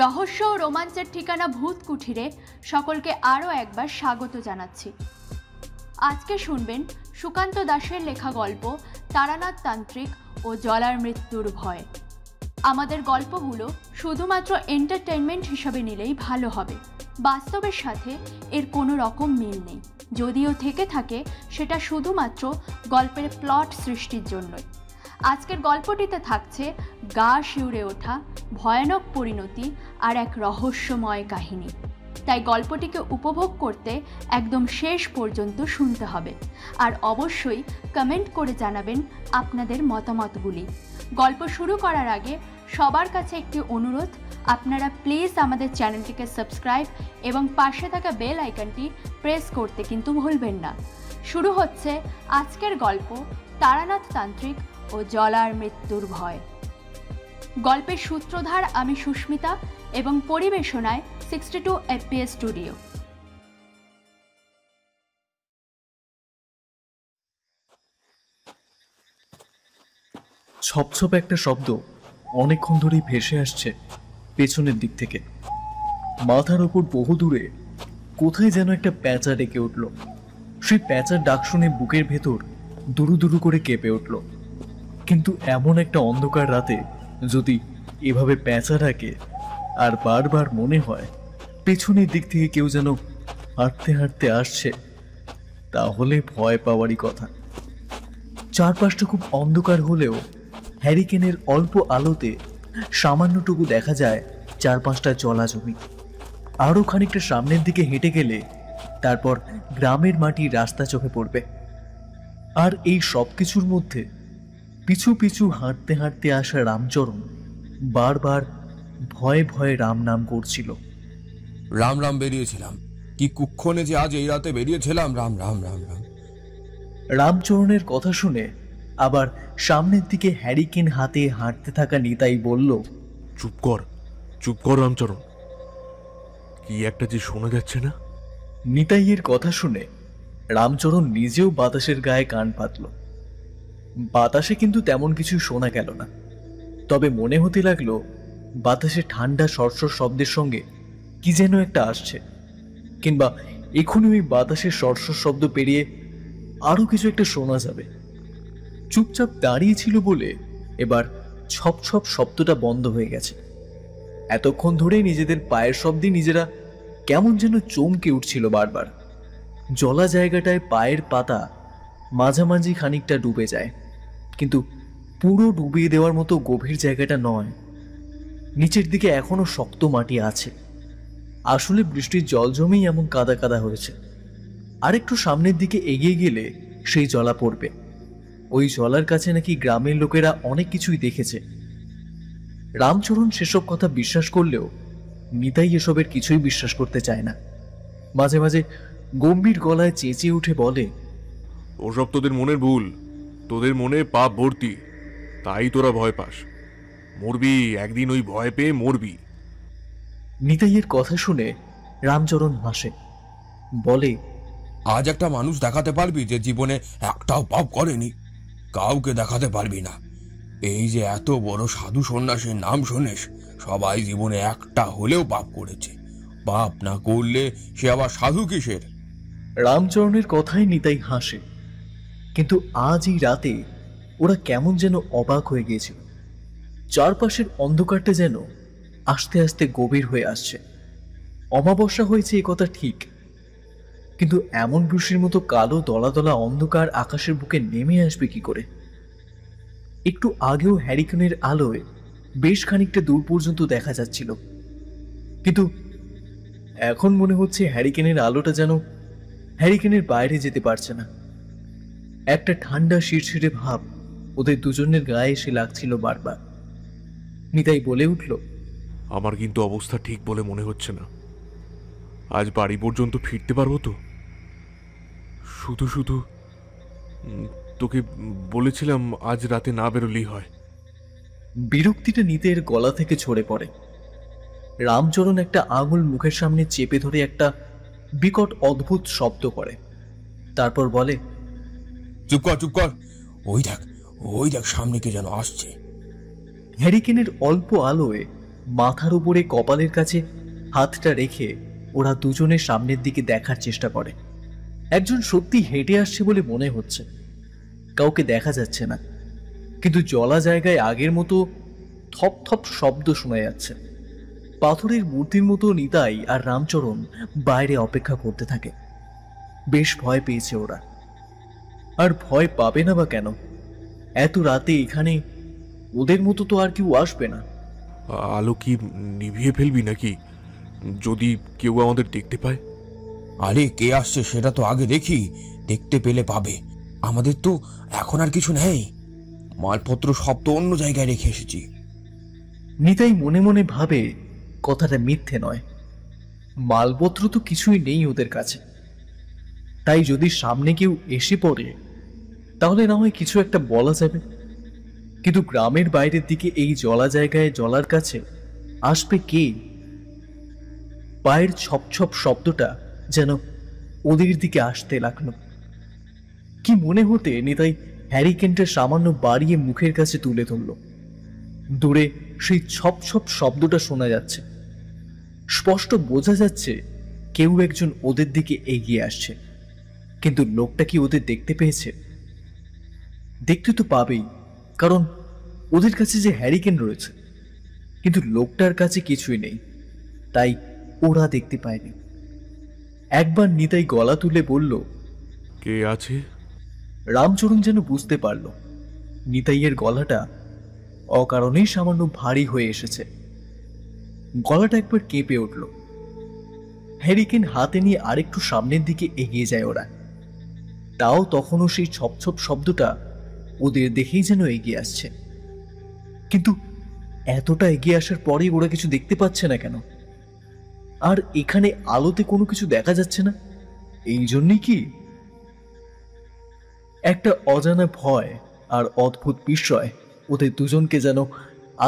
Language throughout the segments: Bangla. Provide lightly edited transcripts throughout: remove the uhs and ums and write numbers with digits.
রহস্য ও রোমাঞ্চের ঠিকানা ভূত কুঠিরে সকলকে আরও একবার স্বাগত জানাচ্ছি। আজকে শুনবেন সুকান্ত দাসের লেখা গল্প তারানাথ তান্ত্রিক ও জলার মৃত্যুর ভয়। আমাদের গল্পগুলো শুধুমাত্র এন্টারটেইনমেন্ট হিসাবে নিলেই ভালো হবে। বাস্তবের সাথে এর কোনো রকম মিল নেই, যদিও থেকে থাকে সেটা শুধুমাত্র গল্পের প্লট সৃষ্টির জন্যই। আজকের গল্পটিতে থাকছে গা শিউরে ওঠা ভয়ানক পরিণতি আর এক রহস্যময় কাহিনী। তাই গল্পটিকে উপভোগ করতে একদম শেষ পর্যন্ত শুনতে হবে, আর অবশ্যই কমেন্ট করে জানাবেন আপনাদের মতামতগুলি। গল্প শুরু করার আগে সবার কাছে একটি অনুরোধ, আপনারা প্লিজ আমাদের চ্যানেলটিকে সাবস্ক্রাইব এবং পাশে থাকা বেল আইকনটি প্রেস করতে কিন্তু ভুলবেন না। শুরু হচ্ছে আজকের গল্প তারানাথ তান্ত্রিক ও জলার মৃত্যুর ভয়। গল্পের সূত্রধার আমি সুস্মিতা এবং পরিবেশনায় 62 FPS স্টুডিও। ছপছপ একটা শব্দ অনেকক্ষণ ধরেই ভেসে আসছে পেছনের দিক থেকে। মাথার ওপর বহু দূরে কোথায় যেন একটা প্যাঁচা ডেকে উঠল। সেই প্যাঁচার ডাক শুনে বুকের ভেতর দুরু দুরু করে কেঁপে উঠল। কিন্তু এমন একটা অন্ধকার রাতে যদি এভাবে প্যাঁচা ডাকে আর বারবার মনে হয় পেছনের দিক থেকে কেউ যেন হাঁটতে হাঁটতে আসছে, তাহলে ভয় পাওয়ারই কথা। চারপাশটা খুব অন্ধকার হলেও হ্যারিকেনের অল্প আলোতে সামান্যটুকু দেখা যায় 4-5টা জলা জমি। আরও খানিকটা সামনের দিকে হেঁটে গেলে তারপর গ্রামের মাটির রাস্তা চোখে পড়বে। আর এই সব কিছুর মধ্যে পিছু পিছু হাঁটতে হাঁটতে আসা রামচরণ বারবার ভয়ে ভয়ে রাম নাম করছিল। রাম রাম বেরিয়েছিলাম, কি কুক্ষণে যে আজ এই রাতে বেরিয়েছিলাম। রাম রাম রাম রাম। রামচরণের কথা শুনে আবার সামনের দিকে হ্যারিকেন হাতে হাঁটতে থাকা নিতাই বলল, চুপ কর রামচরণ, কি একটা যে শোনা যাচ্ছে না। নিতাইয়ের কথা শুনে রামচরণ নিজেও বাতাসের গায়ে কান পাতল। বাতাসে কিন্তু তেমন কিছু শোনা গেল না, তবে মনে হতে লাগলো বাতাসে ঠান্ডা সরসর শব্দের সঙ্গে কি যেন একটা আসছে, কিংবা এখনই ওই বাতাসের সরসর শব্দ পেরিয়ে আরো কিছু একটা শোনা যাবে। চুপচাপ দাঁড়িয়ে ছিল বলে এবার ছপ ছপ শব্দটা বন্ধ হয়ে গেছে। এতক্ষণ ধরে নিজেদের পায়ের শব্দে নিজেরা কেমন যেন চমকে উঠছিল বারবার। জলা জায়গাটায় পায়ের পাতা মাঝামাঝি খানিকটা ডুবে যায়, কিন্তু পুরো ডুবিয়ে দেওয়ার মতো গভীর জায়গাটা নয়। নিচের দিকে এখনো শক্ত মাটি আছে। আসলে বৃষ্টির জল জমেই এমন কাদা কাদা হয়েছে। আরেকটু সামনের দিকে এগিয়ে গেলে সেই জলা পড়বে। ওই জলার কাছে নাকি গ্রামের লোকেরা অনেক কিছুই দেখেছে। রামচরণ সেসব কথা বিশ্বাস করলেও নিতাই এসবের কিছুই বিশ্বাস করতে চায় না। মাঝে মাঝে গম্ভীর গলায় চেঁচিয়ে উঠে বলে, ওসব তোদের মনের ভুল, তোদের মনে পাপ ভর্তি, তাই তোরা ভয় পাস। মরবি একদিন, ওই ভয় পেয়ে মরবি। নিতাইয়ের কথা শুনে রামচরণ হাসে, বলে, আজ একটা মানুষ দেখাতে পারবি যে জীবনে একটাও পাপ করেনি? কাউকে দেখাতে পারবি না। এই যে এত বড় সাধু সন্ন্যাসীর নাম শোনেস, সবাই জীবনে একটা হলেও পাপ করেছে। পাপ না করলে সে আবার সাধু কিসের? রামচরণের কথাই নিতাই হাসে, কিন্তু আজ এই রাতে ওরা কেমন যেন অবাক হয়ে গিয়েছিল। চারপাশের অন্ধকারটা যেন আস্তে আস্তে গভীর হয়ে আসছে। অমাবস্যা হয়েছে এ কথা ঠিক, কিন্তু এমন বৃষ্টির মতো কালো দলা দলা অন্ধকার আকাশের বুকে নেমে আসবে কি করে? একটু আগেও হ্যারিকেনের আলোয় বেশ খানিকটা দূর পর্যন্ত দেখা যাচ্ছিল, কিন্তু এখন মনে হচ্ছে হ্যারিকেনের আলোটা যেন হ্যারিকেনের বাইরে যেতে পারছে না। একটা ঠান্ডা শিরশিরে ভাব ওদের দুজনের গায়ে এসে লাগছিল বারবার। নিতাই বলে উঠল, আমার কিন্তু অবস্থা ঠিক বলে মনে হচ্ছে না। আজ বাড়ি পর্যন্ত ফিরতে পারবো তো? শুধু শুধু তোকে বলেছিলাম আজ রাতে না বেরোলেই হয়। বিরক্তিটা নিতের গলা থেকে ঝরে পড়ে। রামচরণ একটা আঙুল মুখের সামনে চেপে ধরে একটা বিকট অদ্ভুত শব্দ করে, তারপর বলে, চুপ কর, ওই দেখ সামনে কে যেন আসছে। হ্যারিকেনের অল্প আলোয় মাথার উপরে কপালের কাছে হাতটা রেখে ওরা দুজনের সামনের দিকে দেখার চেষ্টা করে। একজন সত্যি হেঁটে আসছে বলে মনে হচ্ছে, কাউকে দেখা যাচ্ছে না, কিন্তু জলা জায়গায় আগের মতো থপ থপ শব্দ শোনা যাচ্ছে। পাথরের মূর্তির মতো নিতাই আর রামচরণ বাইরে অপেক্ষা করতে থাকে। বেশ ভয় পেয়েছে ওরা, আর ভয় পাবে না বা কেন? এত রাতে এখানে ওদের মতো তো আর কেউ আসবে না। আলো কি নিভিয়ে ফেলবি নাকি, যদি কেউ আমাদের দেখতে পায়? আরে কে আসছে সেটা তো আগে দেখি, দেখতে পেলে পাবে। আমাদের তো এখন আর কিছু নেই, মালপত্র সব তো অন্য জায়গায় রেখে এসেছি। নিতাই মনে মনে ভাবে কথাটা মিথ্যে নয়, মালপত্র তো কিছুই নেই ওদের কাছে। তাই যদি সামনে কেউ এসে পড়ে তাহলে না হয় কিছু একটা বলা যাবে, কিন্তু গ্রামের বাইরের দিকে এই জলা জায়গায় জলার কাছে আসবে কে? পায়ের ছপ ছপ শব্দটা যেন ওদের দিকে আসতে লাগলো। কি মনে হতে নিতাই হ্যারিকেনটা সামান্য বাড়িয়ে মুখের কাছে তুলে ধরল। দূরে সেই ছপ ছপ শব্দটা শোনা যাচ্ছে, স্পষ্ট বোঝা যাচ্ছে কেউ একজন ওদের দিকে এগিয়ে আসছে। কিন্তু লোকটা কি ওদের দেখতে পেয়েছে? দেখতে তো পাবেই, কারণ ওদের কাছে যে হ্যারিকেন রয়েছে, কিন্তু লোকটার কাছে কিছুই নেই, তাই ওরা দেখতে পায়নি। একবার নিতাই গলা তুলে বলল, কে আছে? রামচরণ যেন বুঝতে পারল নিতাইয়ের গলাটা অকারণেই সামান্য ভারী হয়ে এসেছে। গলাটা একবার কেঁপে উঠল। হ্যারিকেন হাতে নিয়ে আরেকটু সামনের দিকে এগিয়ে যায় ওরা। তাও তখনও সেই ছপ ছপ শব্দটা ওদের দেখেই যেন এগিয়ে আসছে। কিন্তু এতটা এগিয়ে আসার পরেই ওরা কিছু দেখতে পাচ্ছে না কেন? আর এখানে আলোতে কোনো কিছু দেখা যাচ্ছে না, এই জন্যই কি? একটা অজানা ভয় আর অদ্ভুত বিস্ময় ওদের দুজনকে যেন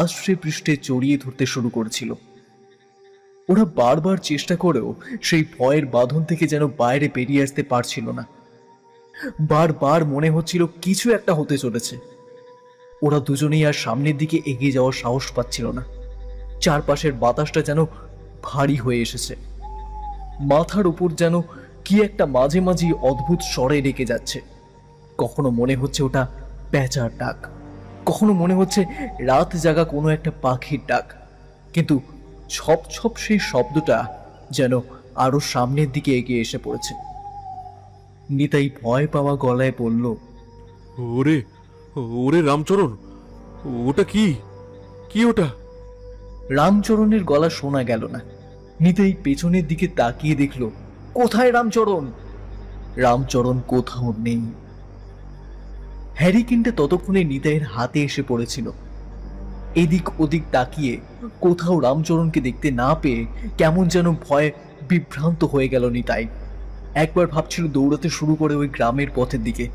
আষ্টে পৃষ্ঠে জড়িয়ে ধরতে শুরু করেছিল। ওরা বারবার চেষ্টা করেও সেই ভয়ের বাঁধন থেকে যেন বাইরে বেরিয়ে আসতে পারছিল না। বারবার মনে হচ্ছিল কিছু একটা হতে চলেছে। ওরা দুজনেই আর সামনের দিকে এগিয়ে যাওয়ার সাহস পাচ্ছিল না। চারপাশের বাতাসটা যেন ভারী হয়ে এসেছে। মাথার উপর যেন কি একটা মাঝে মাঝে অদ্ভুত স্বরে রেখে যাচ্ছে। কখনো মনে হচ্ছে ওটা প্যাঁচার ডাক, কখনো মনে হচ্ছে রাত জাগা কোনো একটা পাখির ডাক, কিন্তু ছপ ছপ সেই শব্দটা যেন আরো সামনের দিকে এগিয়ে এসে পড়েছে। নিতাই ভয় পাওয়া গলায় বলল, ওরে ওরে রামচরণ, ওটা কি? কি ওটা? রামচরণের গলা শোনা গেল না। নিতাই পেছনের দিকে তাকিয়ে দেখল, কোথায় রামচরণ? রামচরণ কোথাও নেই। হ্যারিকেনটা ততক্ষণে নিতাইয়ের হাতে এসে পড়েছিল। এদিক ওদিক তাকিয়ে কোথাও রামচরণকে দেখতে না পেয়ে কেমন যেন ভয়ে বিভ্রান্ত হয়ে গেল নিতাই। একবার ভাবছিল দৌড়াতে শুরু করে ওই গ্রামের পথের দিকে,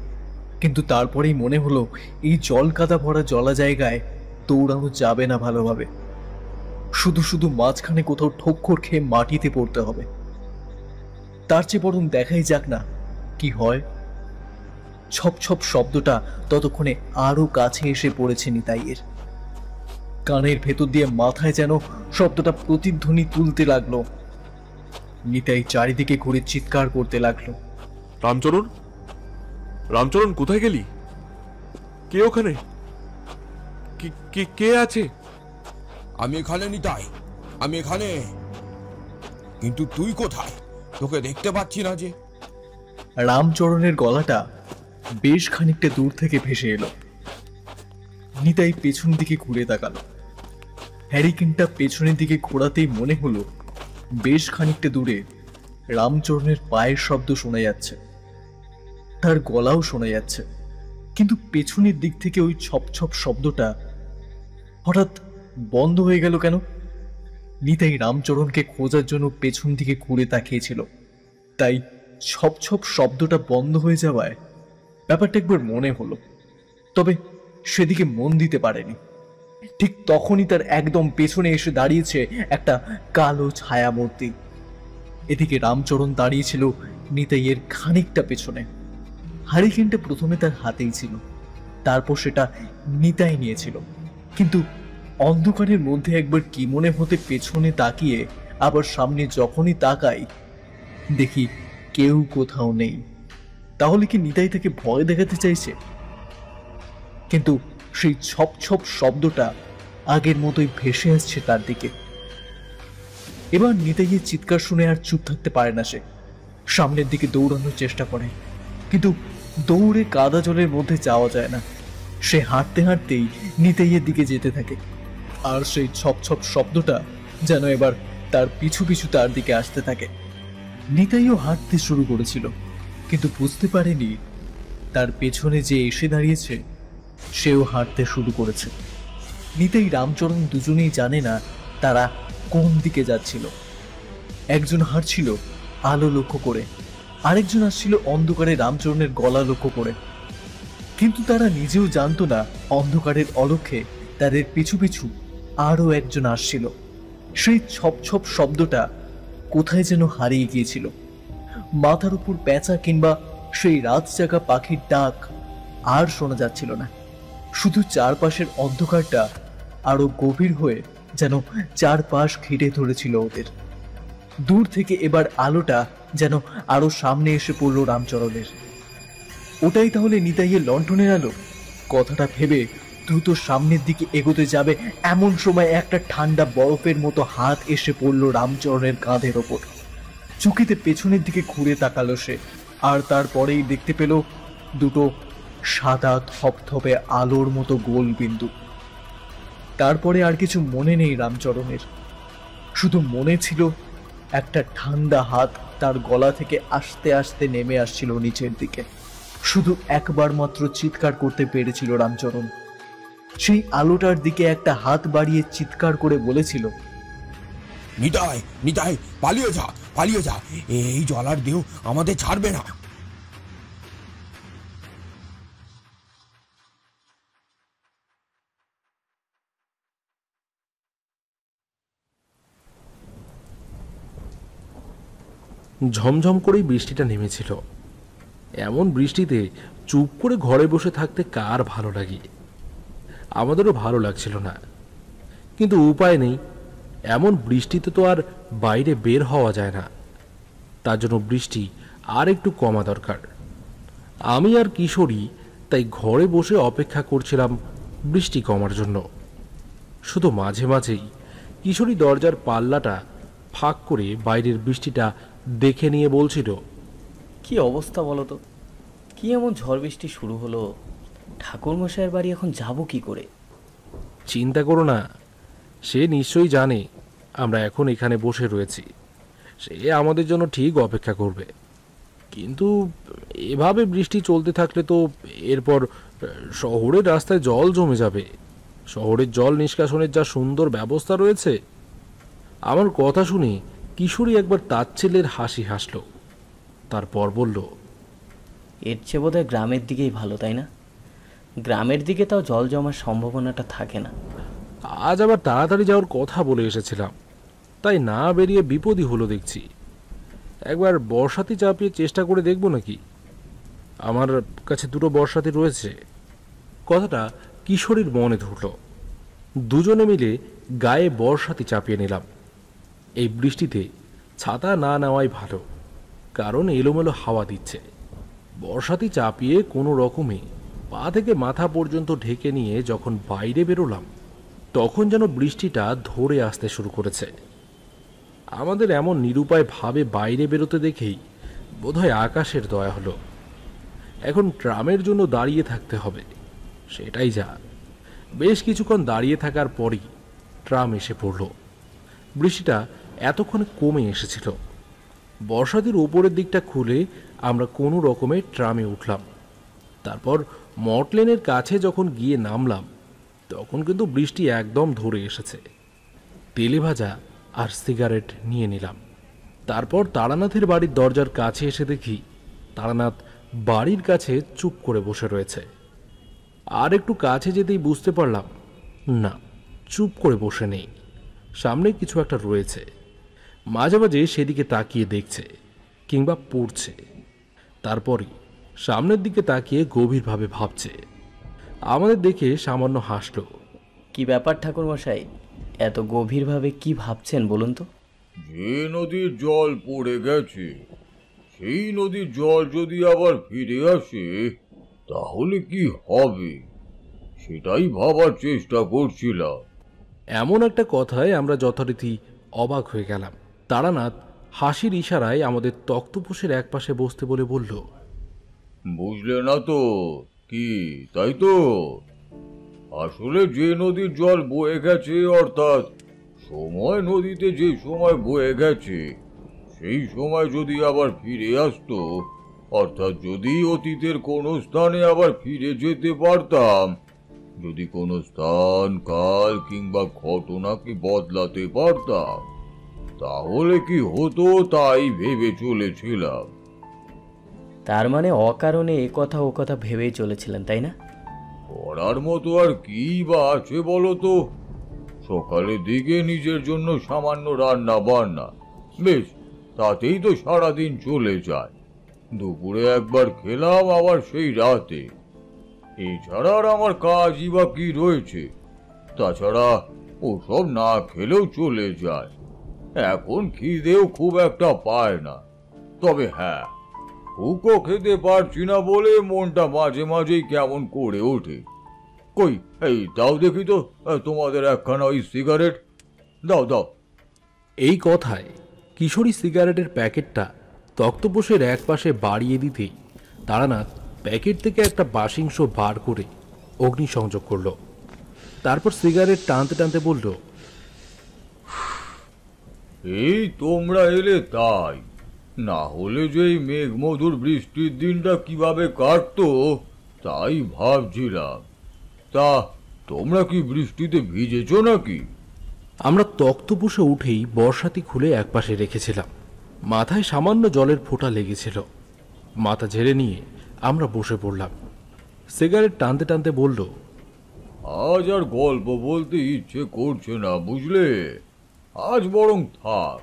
কিন্তু তারপরেই মনে হলো এই জল কাদা ভরা জলা জায়গায় দৌড়ানো যাবে না ভালোভাবে। শুধু শুধু মাঝখানে কোথাও ঠোক্কর খেয়ে মাটিতে পড়তে হবে। তার চেয়ে বরং দেখাই যাক না কি হয়। ছপ ছপ শব্দটা ততক্ষণে আরো কাছে এসে পড়েছে নিতাইয়ের। কানের ভেতর দিয়ে মাথায় যেন শব্দটা প্রতিধ্বনি তুলতে লাগলো। নিতাই চারিদিকে ঘুরে চিৎকার করতে লাগলো, রামচরণ, রামচরণ কোথায় গেলি? কে ওখানে? কে আছে? আমি এখানে নিতাই, আমি এখানে। কিন্তু তুই কোথায়? তোকে দেখতে পাচ্ছি না যে। রামচরণের গলাটা বেশ খানিকটা দূর থেকে ভেসে এলো। নিতাই পেছন দিকে ঘুরে তাকালো। হ্যারিকেনটা পেছনের দিকে ঘোরাতেই মনে হলো বেশ খানিকটা দূরে রামচরণের পায়ের শব্দ শোনা যাচ্ছে, তার গলাও শোনা যাচ্ছে। কিন্তু পেছনের দিক থেকে ওই ছপ ছপ শব্দটা হঠাৎ বন্ধ হয়ে গেল কেন? নিতাই রামচরণকে খোঁজার জন্য পেছন দিকে ঘুরে তাকিয়েছিল, তাই ছপ ছপ শব্দটা বন্ধ হয়ে যাওয়ায় ব্যাপারটা একবার মনে হলো, তবে সেদিকে মন দিতে পারেনি। ঠিক তখনই তার একদম পেছনে এসে দাঁড়িয়েছে একটা কালো ছায়া মূর্তি। এদিকে রামচরণ দাঁড়িয়েছিল নিতাইয়ের খানিকটা পেছনে। হারিকেনটা প্রথমে তার হাতেই ছিল, তারপর সেটা নিতাই নিয়েছিল, কিন্তু অন্ধকারের মধ্যে একবার কি মনে হতে পেছনে তাকিয়ে আবার সামনে যখনই তাকাই দেখি কেউ কোথাও নেই। তাহলে কি নিতাই তাকে ভয় দেখাতে চাইছে? কিন্তু সেই ছপ ছপ শব্দটা আগের মতোই ভেসে আসছে তার দিকে। এবার নিতাইয়ের চিৎকার শুনে আর চুপ থাকতে পারে না। সে সামনের দিকে দৌড়ানোর চেষ্টা করে, কিন্তু দৌড়ে কাদা জলের মধ্যে যাওয়া যায় না। সে হাঁটতে হাঁটতেই নিতাইয়ের দিকে যেতে থাকে, আর সেই ছপ ছপ শব্দটা যেন এবার তার পিছু পিছু তার দিকে আসতে থাকে। নিতাইও হাঁটতে শুরু করেছিল, কিন্তু বুঝতে পারেনি তার পেছনে যে এসে দাঁড়িয়েছে সেও হাঁটতে শুরু করেছে। নিতাই রামচরণ দুজনেই জানে না তারা কোন দিকে যাচ্ছিল। একজন হাঁটছিল আলো লক্ষ্য করে, আরেকজন আসছিল অন্ধকারে রামচরণের গলা লক্ষ্য করে। কিন্তু তারা নিজেও জানতো না অন্ধকারের অলক্ষ্যে তাদের পিছু পিছু আরো একজন আসছিল। সেই ছপ ছপ শব্দটা কোথায় যেন হারিয়ে গিয়েছিল। মাথার উপর পেঁচা কিংবা সেই রাত জাগা পাখির ডাক আর শোনা যাচ্ছিল না। শুধু চারপাশের অন্ধকারটা আরো গভীর হয়ে যেন চারপাশ ঘিরে ধরেছিল ওদের। দূর থেকে এবার আলোটা যেন আরো সামনে এসে পড়ল রামচরণের। ওটাই তাহলে নিতাইয়ের লণ্ঠনের আলো? কথাটা ভেবে দ্রুত সামনের দিকে এগোতে যাবে এমন সময় একটা ঠান্ডা বরফের মতো হাত এসে পড়ল রামচরণের কাঁধের ওপর। চুকিতে পেছনের দিকে ঘুরে তাকালো সে, আর তারপরেই দেখতে পেল দুটো সাদা থপথপে আলোর মতো গোল বিন্দু। তারপরে আর কিছু মনে নেই রামচরণের, শুধু মনে ছিল একটা ঠান্ডা হাত তার গলা থেকে আস্তে আস্তে নেমে আসছিল নিচের দিকে। শুধু একবার মাত্র চিৎকার করতে পেরেছিল রামচরণ। সেই আলোটার দিকে একটা হাত বাড়িয়ে চিৎকার করে বলেছিল, নিতাই, নিতাই, পালিয়ে যা, পালিয়ে যা, এই জলার দেহ আমাদের ছাড়বে না। ঝমঝম করেই বৃষ্টিটা নেমেছিল। এমন বৃষ্টিতে চুপ করে ঘরে বসে থাকতে কার ভালো লাগে? আমাদেরও ভালো লাগছিল না, কিন্তু উপায় নেই। এমন বৃষ্টিতে তো আর বাইরে বের হওয়া যায় না। তার জন্য বৃষ্টি আর একটু কমা দরকার। আমি আর কিশোরী তাই ঘরে বসে অপেক্ষা করছিলাম বৃষ্টি কমার জন্য। শুধু মাঝে মাঝেই কিশোরী দরজার পাল্লাটা ফাঁক করে বাইরের বৃষ্টিটা দেখে নিয়ে বলছিল, কি অবস্থা বলো তো? কি এমন ঝড় বৃষ্টি শুরু হলো? ঠাকুরমশাইয়ের বাড়ি এখন যাব কি করে? চিন্তা করো না, সে নিশ্চয়ই জানে আমরা এখন এখানে বসে রয়েছি। সে আমাদের জন্য ঠিক অপেক্ষা করবে। কিন্তু এভাবে বৃষ্টি চলতে থাকলে তো এরপর শহরের রাস্তায় জল জমে যাবে। শহরের জল নিষ্কাশনের যা সুন্দর ব্যবস্থা রয়েছে। আমার কথা শুনে কিশোরী একবার তাচ্ছিল্যের হাসি হাসল, তারপর বলল, এর চেয়ে বোধহয় গ্রামের দিকেই ভালো, তাই না? গ্রামের দিকে তাও জল জমার সম্ভাবনাটা থাকে না। আজ আবার তাড়াতাড়ি যাওয়ার কথা বলে এসেছিলাম, তাই না বেরিয়ে বিপদই হলো দেখছি। একবার বর্ষাতি চাপিয়ে চেষ্টা করে দেখব নাকি? আমার কাছে দুটো বর্ষাতি রয়েছে। কথাটা কিশোরীর মনে ধরল। দুজনে মিলে গায়ে বর্ষাতি চাপিয়ে নিলাম। এই বৃষ্টিতে ছাতা না নেওয়াই ভালো, কারণ এলোমেলো হাওয়া দিচ্ছে। বর্ষাতি চাপিয়ে কোনো রকমে পা থেকে মাথা পর্যন্ত ঢেকে নিয়ে যখন বাইরে বেরোলাম, তখন যেন বৃষ্টিটা ধরে আসতে শুরু করেছে। আমাদের এমন নিরুপায় ভাবে বাইরে বেরোতে দেখেই বোধহয় আকাশের দয়া হলো। এখন ট্রামের জন্য দাঁড়িয়ে থাকতে হবে, সেটাই যা। বেশ কিছুক্ষণ দাঁড়িয়ে থাকার পরই ট্রাম এসে পড়ল। বৃষ্টিটা এতক্ষণে কমে এসেছিল। বর্ষাতির উপরের দিকটা খুলে আমরা কোনো রকমে ট্রামে উঠলাম। তারপর মটলেনের কাছে যখন গিয়ে নামলাম, তখন কিন্তু বৃষ্টি একদম ধরে এসেছে। তেলে ভাজা আর সিগারেট নিয়ে নিলাম। তারপর তারানাথের বাড়ির দরজার কাছে এসে দেখি তারানাথ বাড়ির কাছে চুপ করে বসে রয়েছে। আর একটু কাছে যেতেই বুঝতে পারলাম, না, চুপ করে বসে নেই, সামনে কিছু একটা রয়েছে। মাঝে মাঝে সেদিকে তাকিয়ে দেখছে কিংবা পড়ছে, তারপরই সামনের দিকে তাকিয়ে গভীরভাবে ভাবছে। আমাদের দেখে সামান্য হাসল, কি ব্যাপার ঠাকুরমশাই, এত গভীরভাবে কি ভাবছেন বলুন তো? যে নদীর জল পড়ে গেছে সেই নদীর জল যদি আবার ফিরে আসে তাহলে কি হবে সেটাই ভাবার চেষ্টা করছিলাম। এমন একটা কথায় আমরা যথারীতি অবাক হয়ে গেলাম। তারানাথ হাসির ইশারায় আমাদের তক্তপোষের একপাশে বসতে বলে বলল, বুঝলে না তো কি, তাই তো? আসলে যে নদীর জল বয়ে গেছে, অর্থাৎ সময় নদীতে যে সময় বয়ে গেছে সেই সময় যদি আবার ফিরে আসতো, অর্থাৎ যদি অতীতের কোনো স্থানে আবার ফিরে যেতে পারতাম, যদি কোনো স্থান কাল কিংবা ঘটনাকে বদলাতে পারতাম, তাহলে কি হতো তাই ভেবে চলেছিলাম। তার মানে অকারণে এ কথা ও কথা ভেবেই চলেছিলেন, তাই না? করার মতো আর কি বা আছে বলো তো? সকালের দিকে নিজের জন্য সামান্য রান্না বান্না, বেশ তাতেই তো সারাদিন চলে যায়। দুপুরে একবার খেলাম, আবার সেই রাতে। এছাড়া আর আমার কাজই বা কি রয়েছে? তাছাড়া ওসব না খেলেও চলে যায়। এখন খিদেও খুব একটা পায় না। তবে হ্যাঁ, হুকো খেতে পারছি না বলে মনটা মাঝে মাঝেই কেমন করে ওঠে। কই, এই দাও দেখি তো তোমাদের একখানা ওই সিগারেট, দাও দাও। এই কথায় কিশোরী সিগারেটের প্যাকেটটা তক্তপোষের একপাশে বাড়িয়ে দিতেই তারানাথ প্যাকেট থেকে একটা বাসিংশ বার করে অগ্নিসংযোগ করল। তারপর সিগারেট টানতে টানতে বলল, এই তোমরা এলে তাই, না হলে যে এই মেঘমধুর বৃষ্টির দিনটা কিভাবে কাটতো তাই ভাবছিলাম। তা তোমরা কি বৃষ্টিতে ভিজেছো নাকি? আমরা তক্তপোষে উঠেই বর্ষাতি খুলে একপাশে রেখেছিলাম। মাথায় সামান্য জলের ফোঁটা লেগেছিল। মাথা ঝেড়ে নিয়ে আমরা বসে পড়লাম। সিগারেট টানতে টানতে বলল, আজ আর গল্প বলতে ইচ্ছে করছে না, বুঝলে? আজ বরং থাক।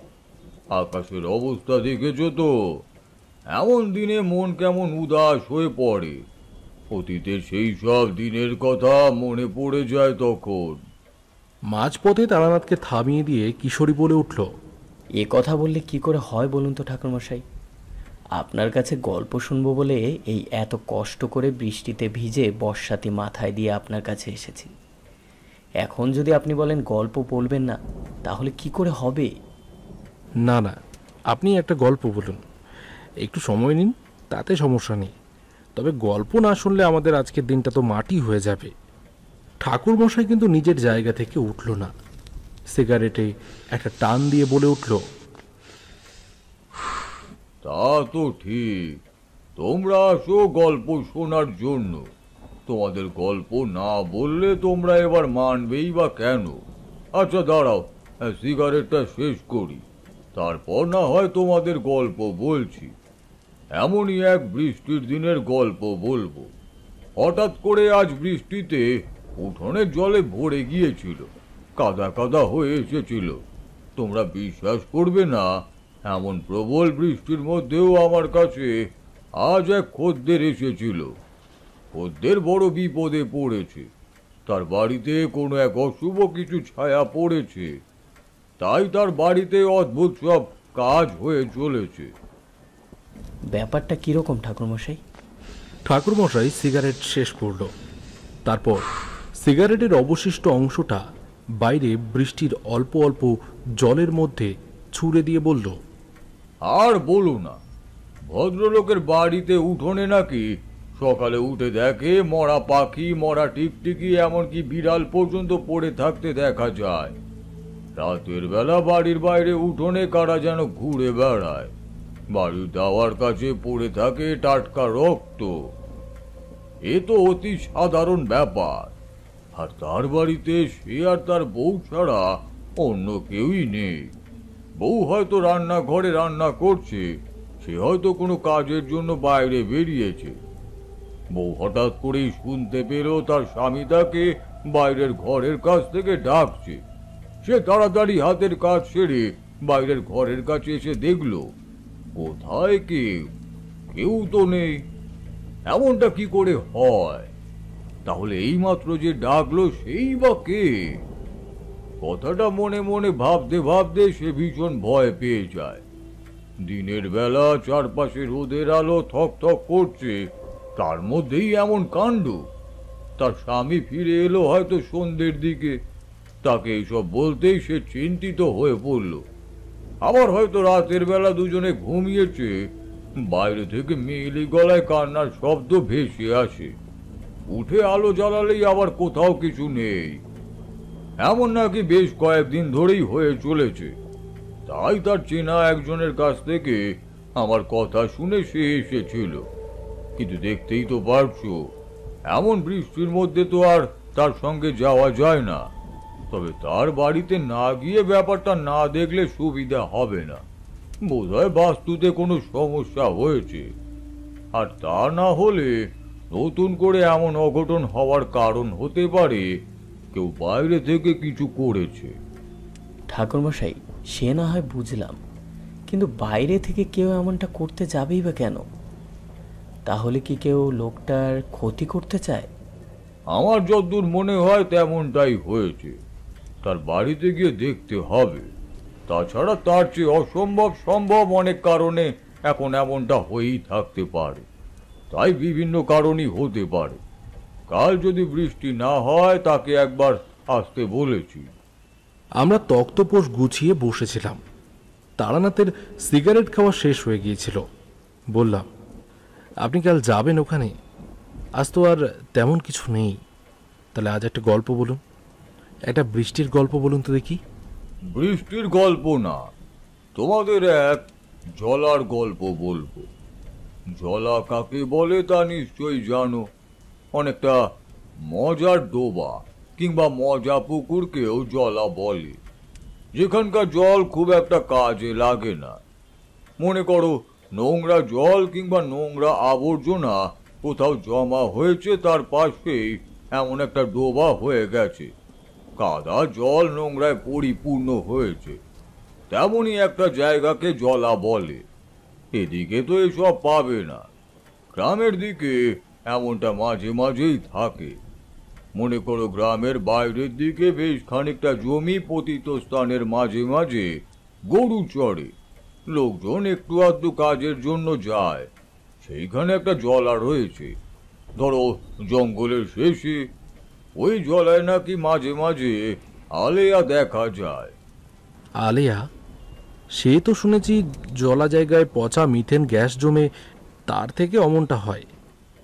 আকাশের অবস্থা দেখেছো তো? এমন দিনে মন কেমন উদাস হয়ে পড়ে। অতীতের সেই সব দিনের কথা মনে পড়ে যায় তখন। মাঝপথে তারানাথকে থামিয়ে দিয়ে কিশোরী বলে উঠল, এ কথা বললে কি করে হয় বলুন তো ঠাকুরমশাই? আপনার কাছে গল্প শুনবো বলে এই এত কষ্ট করে বৃষ্টিতে ভিজে বর্ষাতি মাথায় দিয়ে আপনার কাছে এসেছি। এখন যদি আপনি বলেন গল্প বলবেন না, তাহলে কি করে হবে? না না, আপনি একটা গল্প বলুন, একটু সময় নিন, তাতে সমস্যা নেই। তবে গল্প না শুনলে আমাদের আজকের দিনটা তো মাটি হয়ে যাবে। ঠাকুরমশাই কিন্তু নিজের জায়গা থেকে উঠল না। সিগারেটে একটা টান দিয়ে বলে উঠল, তা তো ঠিক, তোমরা আসো গল্প শোনার জন্য। তোমাদের গল্প না বললে তোমরা এবার মানবেই বা কেন? আচ্ছা দাঁড়াও, সিগারেটটা শেষ করি, তারপর না হয় তোমাদের গল্প বলছি। এমনই এক বৃষ্টির দিনের গল্প বলবো। হঠাৎ করে আজ বৃষ্টিতে উঠোনের জলে ভরে গিয়েছিল, কাদা কাদা হয়ে এসেছিল। তোমরা বিশ্বাস করবে না, এমন প্রবল বৃষ্টির মধ্যেও আমার কাছে আজ এক খদ্দের এসেছিল। খদ্দের বড় বিপদে পড়েছে। তার বাড়িতে কোনো এক অশুভ কিছু ছায়া পড়েছে, তাই তার বাড়িতে অদ্ভুত সব কাজ হয়ে চলেছে। ব্যাপারটা কিরকম ঠাকুরমশাই? ঠাকুরমশাই সিগারেট শেষ করল। তারপর সিগারেটের অবশিষ্ট অংশটা বাইরে বৃষ্টির অল্প অল্প জলের মধ্যে ছুঁড়ে দিয়ে বলল, আর বলো না, ভদ্রলোকের বাড়িতে উঠোনে নাকি সকালে উঠে দেখে মরা পাখি, মরা টিকটিকি, এমনকি বিড়াল পর্যন্ত পড়ে থাকতে দেখা যায়। রাতের বেলা বাড়ির বাইরে উঠোনে কারা যেন ঘুরে বেড়ায়। বাড়ির দাওয়ার কাছে পড়ে থাকে টাটকা রক্ত। এ তো অতি সাধারণ ব্যাপার। আর তার বাড়িতে সে আর তার বউ ছাড়া অন্য কেউই নেই। বউ হয়তো রান্নাঘরে রান্না করছে, সে হয়তো কোনো কাজের জন্য বাইরে বেরিয়েছে। বউ হঠাৎ করেই শুনতে পেল তার স্বামী তাকে বাইরের ঘরের কাছ থেকে ডাকছে। সে তাড়াতাড়ি হাতের কাজ সেরে বাইরের ঘরের কাছে এসে দেখল কোথায় কেউ, কেউ তো নেই। এমনটা কি করে হয়? তাহলে এইমাত্র যে ডাকলো সেই বা কে? কথাটা মনে মনে ভাবতে ভাবতে সে ভীষণ ভয় পেয়ে যায়। দিনের বেলা চারপাশে রোদের আলো থক থক করছে, তার মধ্যেই এমন কাণ্ড। তার স্বামী ফিরে এলো হয়তো সন্ধ্যের দিকে, তাকে এইসব বলতেই সে চিন্তিত হয়ে পড়ল। আবার হয়তো রাতের বেলা দুজনে ঘুমিয়েছে, বাইরে থেকে মেয়েলি গলায় কান্নার শব্দ ভেসে আসে। উঠে আলো জ্বালালেই আবার কোথাও কিছু নেই। এমন নাকি বেশ কয়েকদিন ধরেই হয়ে চলেছে। তাই তার চেনা একজনের কাছ থেকে আমার কথা শুনে সে এসেছিল। কিন্তু দেখতেই তো পারছো, এমন বৃষ্টির মধ্যে তো আর তার সঙ্গে যাওয়া যায় না। তবে তার বাড়িতে না গিয়ে ব্যাপারটা না দেখলে সুবিধা হবে না। বোধহয় বাস্তুতে কোনো সমস্যা হয়েছে, আর তা না হলে নতুন করে এমন অঘটন হওয়ার কারণ হতে পারে কেউ বাইরে থেকে কিছু করেছে। ঠাকুরমশাই, সে না হয় বুঝলাম, কিন্তু বাইরে থেকে কেউ এমনটা করতে যাবেই বা কেন? তাহলে কি কেউ লোকটার ক্ষতি করতে চায়? আমার যতদূর মনে হয় তেমনটাই হয়েছে। তার বাড়িতে গিয়ে দেখতে হবে। তাছাড়া তার চেয়ে অসম্ভব সম্ভব অনেক কারণে এখন এমনটা হয়েই থাকতে পারে। তাই বিভিন্ন কারণই হতে পারে। কাল যদি বৃষ্টি না হয় তাকে একবার আসতে বলেছি। আমরা তক্তপোষ গুছিয়ে বসেছিলাম। তারানাথের সিগারেট খাওয়া শেষ হয়ে গিয়েছিল। বললাম, আপনি কাল যাবেন ওখানে? আজ তো আর তেমন কিছু নেই। তাহলে আজ একটা গল্প বলুন, একটা বৃষ্টির গল্প বলুন তো দেখি। বৃষ্টির গল্প না, তোমাদের এক জলার গল্প বলবো। জলা কাকে বলে তা নিশ্চয়ই জানো। অনেকটা মজার ডোবা কিংবা মজা পুকুরকেও জলা বলে, যেখানকার জল খুব একটা কাজে লাগে না। মনে করো নোংরা জল কিংবা নোংরা আবর্জনা কোথাও জমা হয়েছে, তার পাশেই এমন একটা ডোবা হয়ে গেছে। কাদা জল নোংরায় পরিপূর্ণ হয়েছে। তেমনই একটা জায়গাকে জলা বলে। এদিকে তো এসব পাবে না। গ্রামের দিকে এমনটা মাঝে মাঝেই থাকে। মনে করো গ্রামের বাইরের দিকে বেশ খানিকটা জমি পতিত স্থানের মাঝে মাঝে গরু চড়ে। লোকজন একটু আধটু কাজের জন্য যায়। সেইখানে একটা জলা রয়েছে। ধরো জঙ্গলের শেষে। ওই জলায় নাকি মাঝে মাঝে আলেয়া দেখা যায়। আলেয়া? সে তো শুনেছি জলা জায়গায় পচা মিথেন গ্যাস জমে, তার থেকে অমনটা হয়।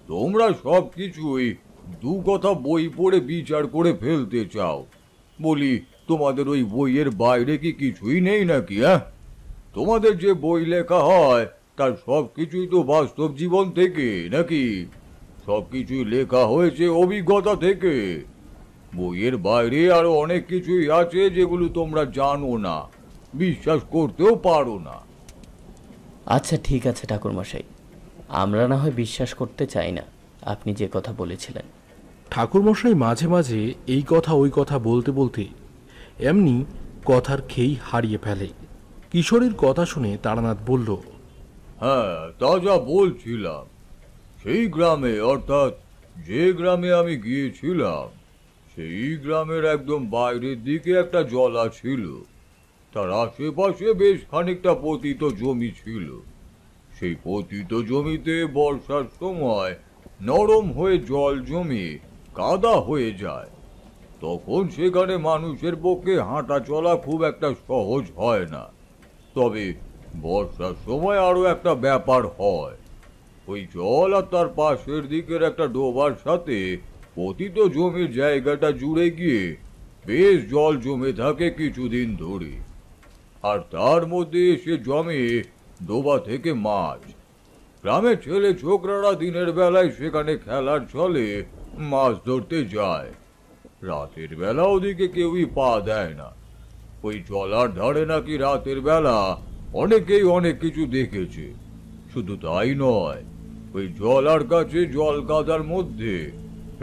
তোমরা সব কিছুই দু কথা বই পড়ে বিচার করে ফেলতে চাও। বলি, তোমাদের ওই বইয়ের বাইরে কি কিছুই নেই নাকি? তোমাদের যে বই লেখা হয় তার সব কিছুই তো বাস্তব জীবন থেকে নাকি? সবকিছুই লেখা হয়েছে অভিজ্ঞতা থেকে। বইয়ের বাইরে আরো অনেক কিছুই আছে যেগুলো তোমরা জানো না, বিশ্বাস করতেও পারো না। আচ্ছা ঠিক আছে ঠাকুরমশাই, আমরা না হয় বিশ্বাস করতে চাই না আপনি যে কথা বলেছিলেন। ঠাকুরমশাই মাঝে মাঝে এই কথা ওই কথা বলতে বলতে এমনি কথার খেই হারিয়ে ফেলে। কিশোরীর কথা শুনে তারানাথ বলল, হ্যাঁ, তা যা বলছিলাম, সেই গ্রামে, অর্থাৎ যে গ্রামে আমি গিয়েছিলাম, সেই গ্রামের একদম বাইরের দিকে একটা জলা ছিল। তার আশেপাশে বেশ খানিকটা পতিত জমি ছিল। সেই পতিত জমিতে বর্ষার সময় নরম হয়ে জল জমে কাদা হয়ে যায়। তখন সেখানে মানুষের পক্ষে হাঁটা চলা খুব একটা সহজ হয় না। তবে বর্ষার সময় আরো একটা ব্যাপার হয়। ওই জল আর তার পাশের দিকের একটা ডোবার সাথে পতিত জমির জায়গাটা জুড়ে গিয়ে বেশ জল জমে থাকে কিছুদিন ধরে। আর তার মধ্যে এসে জমে ডোবা থেকে মাছ। গ্রামের ছেলে ছোকরারা দিনের বেলায় সেখানে খেলার ছলে মাছ ধরতে যায়। রাতের বেলা ওদিকে কেউই পা দেয় না। ওই জলার ধারে নাকি রাতের বেলা অনেকেই অনেক কিছু দেখেছে। শুধু তাই নয়, ওই জলার কাছে জল কাদার মধ্যে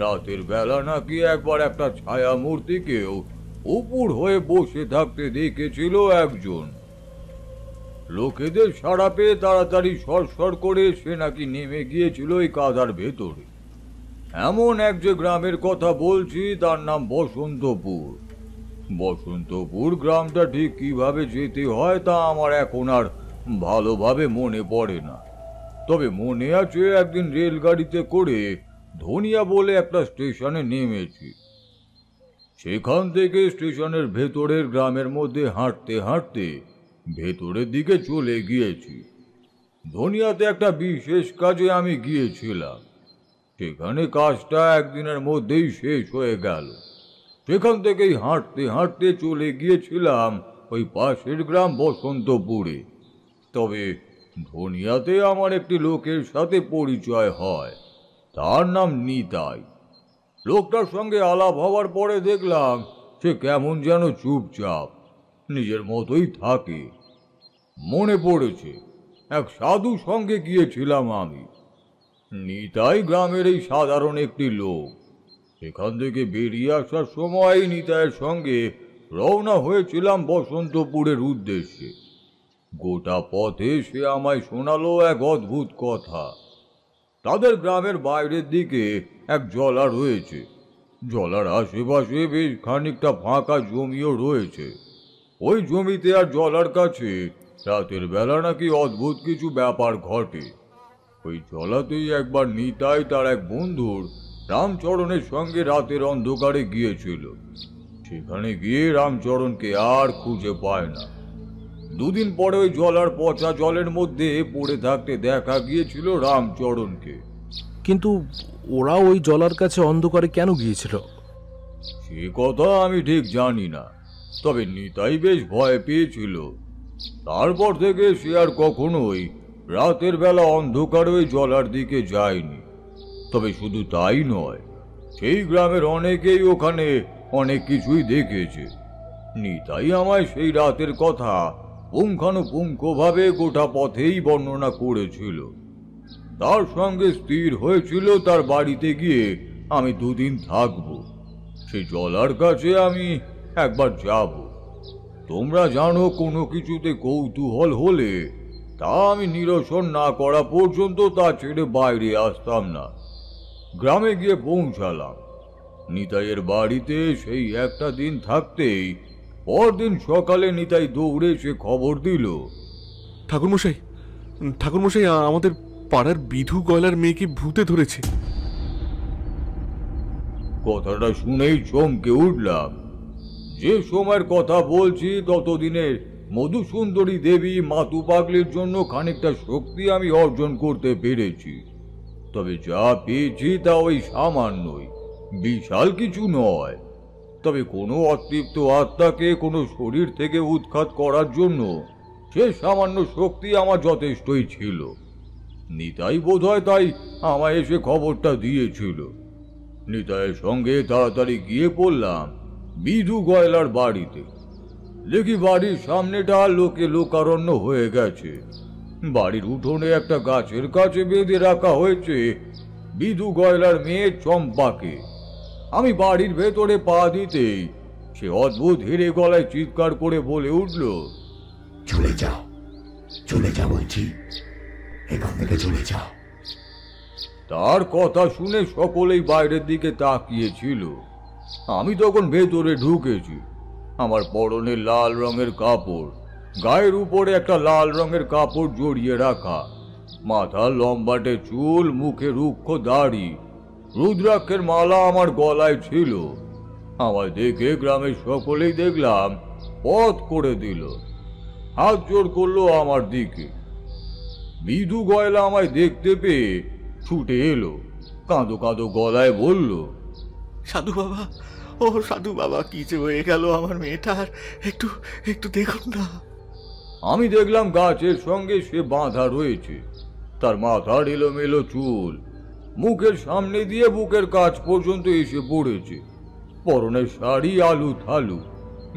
রাতের বেলা নাকি একবার একটা ছায়া মূর্তিকেও উপর হয়ে বসে থাকতে দেখেছিল একজন। লোকেদের সাড়া পেয়ে তাড়াতাড়ি সরসর করে সে নাকি নেমে গিয়েছিল ওই কাদার ভেতরে। এমন এক যে গ্রামের কথা বলছি তার নাম বসন্তপুর। বসন্তপুর গ্রামটা ঠিক কিভাবে যেতে হয় তা আমার এখন আর ভালোভাবে মনে পড়ে না। তবে মনে আছে একদিন রেলগাড়িতে করে ধনিয়া বলে একটা স্টেশনে নেমেছি। সেখান থেকে স্টেশনের ভেতরের গ্রামের মধ্যে হাঁটতে হাঁটতে ভেতরের দিকে চলে গিয়েছি। ধনিয়াতে একটা বিশেষ কাজে আমি গিয়েছিলাম। সেখানে কাজটা একদিনের মধ্যেই শেষ হয়ে গেল। সেখান থেকেই হাঁটতে হাঁটতে চলে গিয়েছিলাম ওই পাশের গ্রাম বসন্তপুরে। তবে ধনিয়াতে আমার একটি লোকের সাথে পরিচয় হয়, তার নাম নিতাই। লোকটার সঙ্গে আলাপ হওয়ার পরে দেখলাম সে কেমন যেন চুপচাপ নিজের মতোই থাকে। মনে পড়েছে এক সাধু সঙ্গে গিয়েছিলাম আমি। নিতাই গ্রামের এই সাধারণ একটি লোক। সেখান থেকে বেরিয়ে আসার সময় নিতাইয়ের সঙ্গে রওনা হয়েছিলাম বসন্তপুরের উদ্দেশ্যে। গোটা পথে সে আমায় শোনালো এক অদ্ভুত কথা। তাদের গ্রামের বাইরের দিকে এক জলা রয়েছে। জলার আশেপাশে বেশ খানিকটা ফাঁকা জমিও রয়েছে। ওই জমিতে আর জলার কাছে রাতের বেলা নাকি অদ্ভুত কিছু ব্যাপার ঘটে। ওই জলাতেই একবার নিতাই তার এক বন্ধুর রামচরণের সঙ্গে রাতের অন্ধকারে গিয়েছিল। সেখানে গিয়ে রামচরণকে আর খুঁজে পায় না। দুদিন পরে ওই জলার পচা জলের মধ্যে পড়ে থাকতে দেখা গিয়েছিল রামচরণকে। কিন্তু ওরা ওই জলার কাছে অন্ধকারে কেন গিয়েছিল? সে কথা আমি ঠিক জানি না, তবে নিতাই বেশ ভয় পেয়েছিল। তারপর থেকে সে আর কখনোই রাতের বেলা অন্ধকারে ওই জলার দিকে যায়নি। তবে শুধু তাই নয়, সেই গ্রামের অনেকেই ওখানে অনেক কিছুই দেখেছে। নিতাই আমায় সেই রাতের কথা পুঙ্খানুপুঙ্খভাবে গোটা পথেই বর্ণনা করেছিল। তার সঙ্গে স্থির হয়েছিল তার বাড়িতে গিয়ে আমি দুদিন থাকব। সেই জলার কাছে আমি একবার যাব। তোমরা জানো, কোনো কিছুতে কৌতূহল হলে তা আমি নিরসন না করা পর্যন্ত তা ছেড়ে বাইরে আসতাম না। গ্রামে গিয়ে পৌঁছালাম। নিতাইয়ের বাড়িতে সেই একটা দিন থাকতেই পরদিন সকালে নিতাই দৌড়ে এসে খবর দিল, ঠাকুরমশাই, ঠাকুরমশাই, আমাদের পাড়ার বিধু গয়লার মেয়েকে ভূতে ধরেছে। কথাটা শুনেই চমকে উঠলাম। যে সময়ের কথা বলছি ততদিনের মধুসুন্দরী দেবী মাতু পাগলির জন্য খানিকটা শক্তি আমি অর্জন করতে পেরেছি। তবে যা পেয়েছি তা ওই সামান্যই, বিশাল কিছু নয়। তবে কোনো অতৃপ্ত আত্মাকে কোনো শরীর থেকে উৎখাত করার জন্য সে সামান্য শক্তি আমার যথেষ্টই ছিল। নিতাই বোধহয় তাই আমায় এসে খবরটা দিয়েছিল। নিতাইয়ের সঙ্গে তাড়াতাড়ি গিয়ে পড়লাম বিধু গয়লার বাড়িতে। দেখি বাড়ির সামনেটা লোকে লোকারণ্য হয়ে গেছে। বাড়ির উঠোনে একটা গাছের কাছে বেঁধে রাখা হয়েছে বিধু গয়লার মেয়ে চম্পাকে। আমি বাড়ির ভেতরে পা দিতেই সে অদ্ভুত হেরে গলায় চিৎকার করে বলে উঠল, চলে যাও, চলে যাও বলছি, এখান থেকে চলে যাও। তার কথা শুনে সকলেই বাইরের দিকে তাকিয়েছিল। আমি তখন ভেতরে ঢুকেছি। আমার পরনে লাল রঙের কাপড়, গায়ের উপরে একটা লাল রঙের কাপড় জড়িয়ে রাখা, মাথার লম্বাটে চুল, মুখে রুক্ষ দাড়ি, রুদ্রাক্ষের মালা আমার গলায় ছিল। আমায় দেখে গ্রামের সকলেই দেখলাম পথ করে দিল, হাত জোড় করলো আমার দিকে। বিধু গয়লা আমায় দেখতে পেয়ে ছুটে এলো, কাঁদো কাঁদো গলায় বলল, সাধু বাবা, ও সাধু বাবা, কি যে হয়ে গেল আমার মেয়েটার, একটু একটু দেখুন না। আমি দেখলাম গাছের সঙ্গে সে বাঁধা রয়েছে। তার মাথার এলোমেলো চুল মুখের সামনে দিয়ে বুকের কাছ পর্যন্ত এসে পড়েছে। পরনের শাড়ি আলু থালু,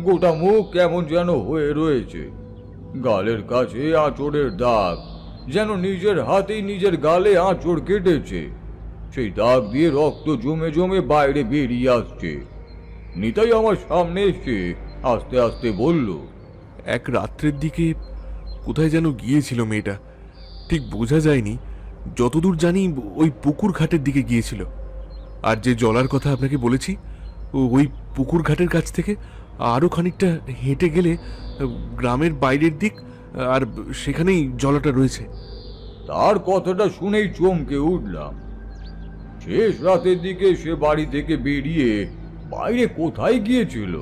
গোটা মুখ কেমন যেন হয়ে রয়েছে। গালের কাছে আঁচড়ের দাগ, যেন নিজের হাতেই নিজের গালে আঁচড় কেটেছে। সেই দাগ দিয়ে রক্ত জমে জমে বাইরে বেরিয়ে আসছে। নিতাই আমার সামনে এসে আস্তে আস্তে বলল, এক রাত্রের দিকে কোথায় যেন গিয়েছিল মেয়েটা, ঠিক বোঝা যায়নি। যতদূর জানি ওই পুকুর ঘাটের দিকে গিয়েছিল। আর যে জলার কথা আপনাকে বলেছি, ওই পুকুর ঘাটের কাছ থেকে আরো খানিকটা হেঁটে গেলে গ্রামের বাইরের দিক, আর সেখানেই জলাটা রয়েছে। তার কথাটা শুনেই চমকে উঠলাম। শেষ রাতের দিকে সে বাড়ি থেকে বেরিয়ে বাইরে কোথায় গিয়েছিল?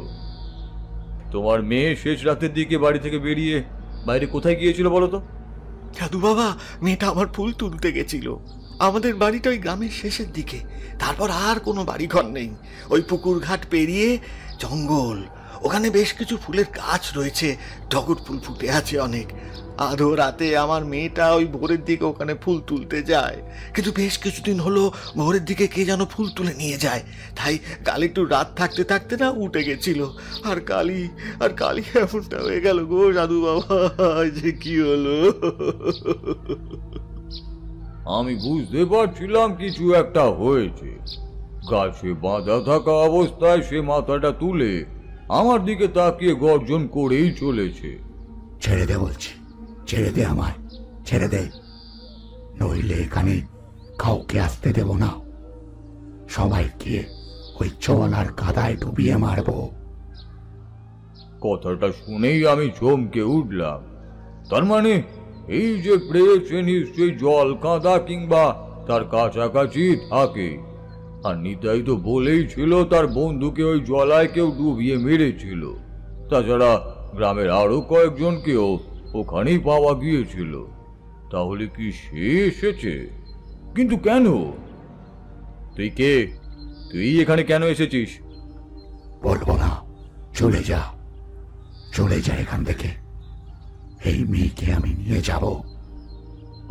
তোমার মেয়ে শেষ রাতের দিকে বাড়ি থেকে বেরিয়ে বাইরে কোথায় গিয়েছিল বলো তো? সাধু বাবা, মেয়েটা আমার ফুল তুলতে গেছিল। আমাদের বাড়িটা ওই গ্রামের শেষের দিকে, তারপর আর কোনো বাড়িঘর নেই। ওই পুকুর ঘাট পেরিয়ে জঙ্গল, ওখানে বেশ কিছু ফুলের গাছ রয়েছে, টগর ফুল ফুটে আছে অনেক। আধো রাতে আমার মেয়েটা ওই ভোরের দিকে ওখানে ফুল তুলতে যায়, কিন্তু বেশ কিছুদিন হলো ভোরের দিকে কে যেন ফুল তুলে নিয়ে যায়, তাই কাল একটু রাত থাকতে থাকতে না উঠে গেছিল। আর কালি এমনটা হয়ে গেল গো সাধু বাবা, যে কি হলো। আমি বুঝতে পারছিলাম কিছু একটা হয়েছে। গাছে বাঁধা থাকা অবস্থায় সে মাথাটা তুলে আমার দিকে তাকিয়ে গর্জন করেই চলেছে। ছেড়ে দে বলছি, ছেড়ে দে আমায়, ছেড়ে দে, নইলে এখানে কাউকে আসতে দেব না। সবাইকে ওই জল আর কাদায় ডুবিয়ে মারবো। কথাটা শুনেই আমি চমকে উঠলাম। তার মানে এই যে প্রেত, সে নিশ্চয়ই জল, কাদা কিংবা তার কাছাকাছি থাকে। আর নিতাই তো বলেই ছিল তার বন্ধুকে ওই জলায় কেউ ডুবিয়ে মেরেছিল। তাছাড়া গ্রামের আরো কয়েকজনকেও ওখানেই পাওয়া গিয়েছিল। তাহলে কি সে এসেছে? কিন্তু কেন? তুই কে? তুই এখানে কেন এসেছিস? বলবো না, চলে যা, চলে যা এখান থেকে। এই মেয়েকে আমি নিয়ে যাব।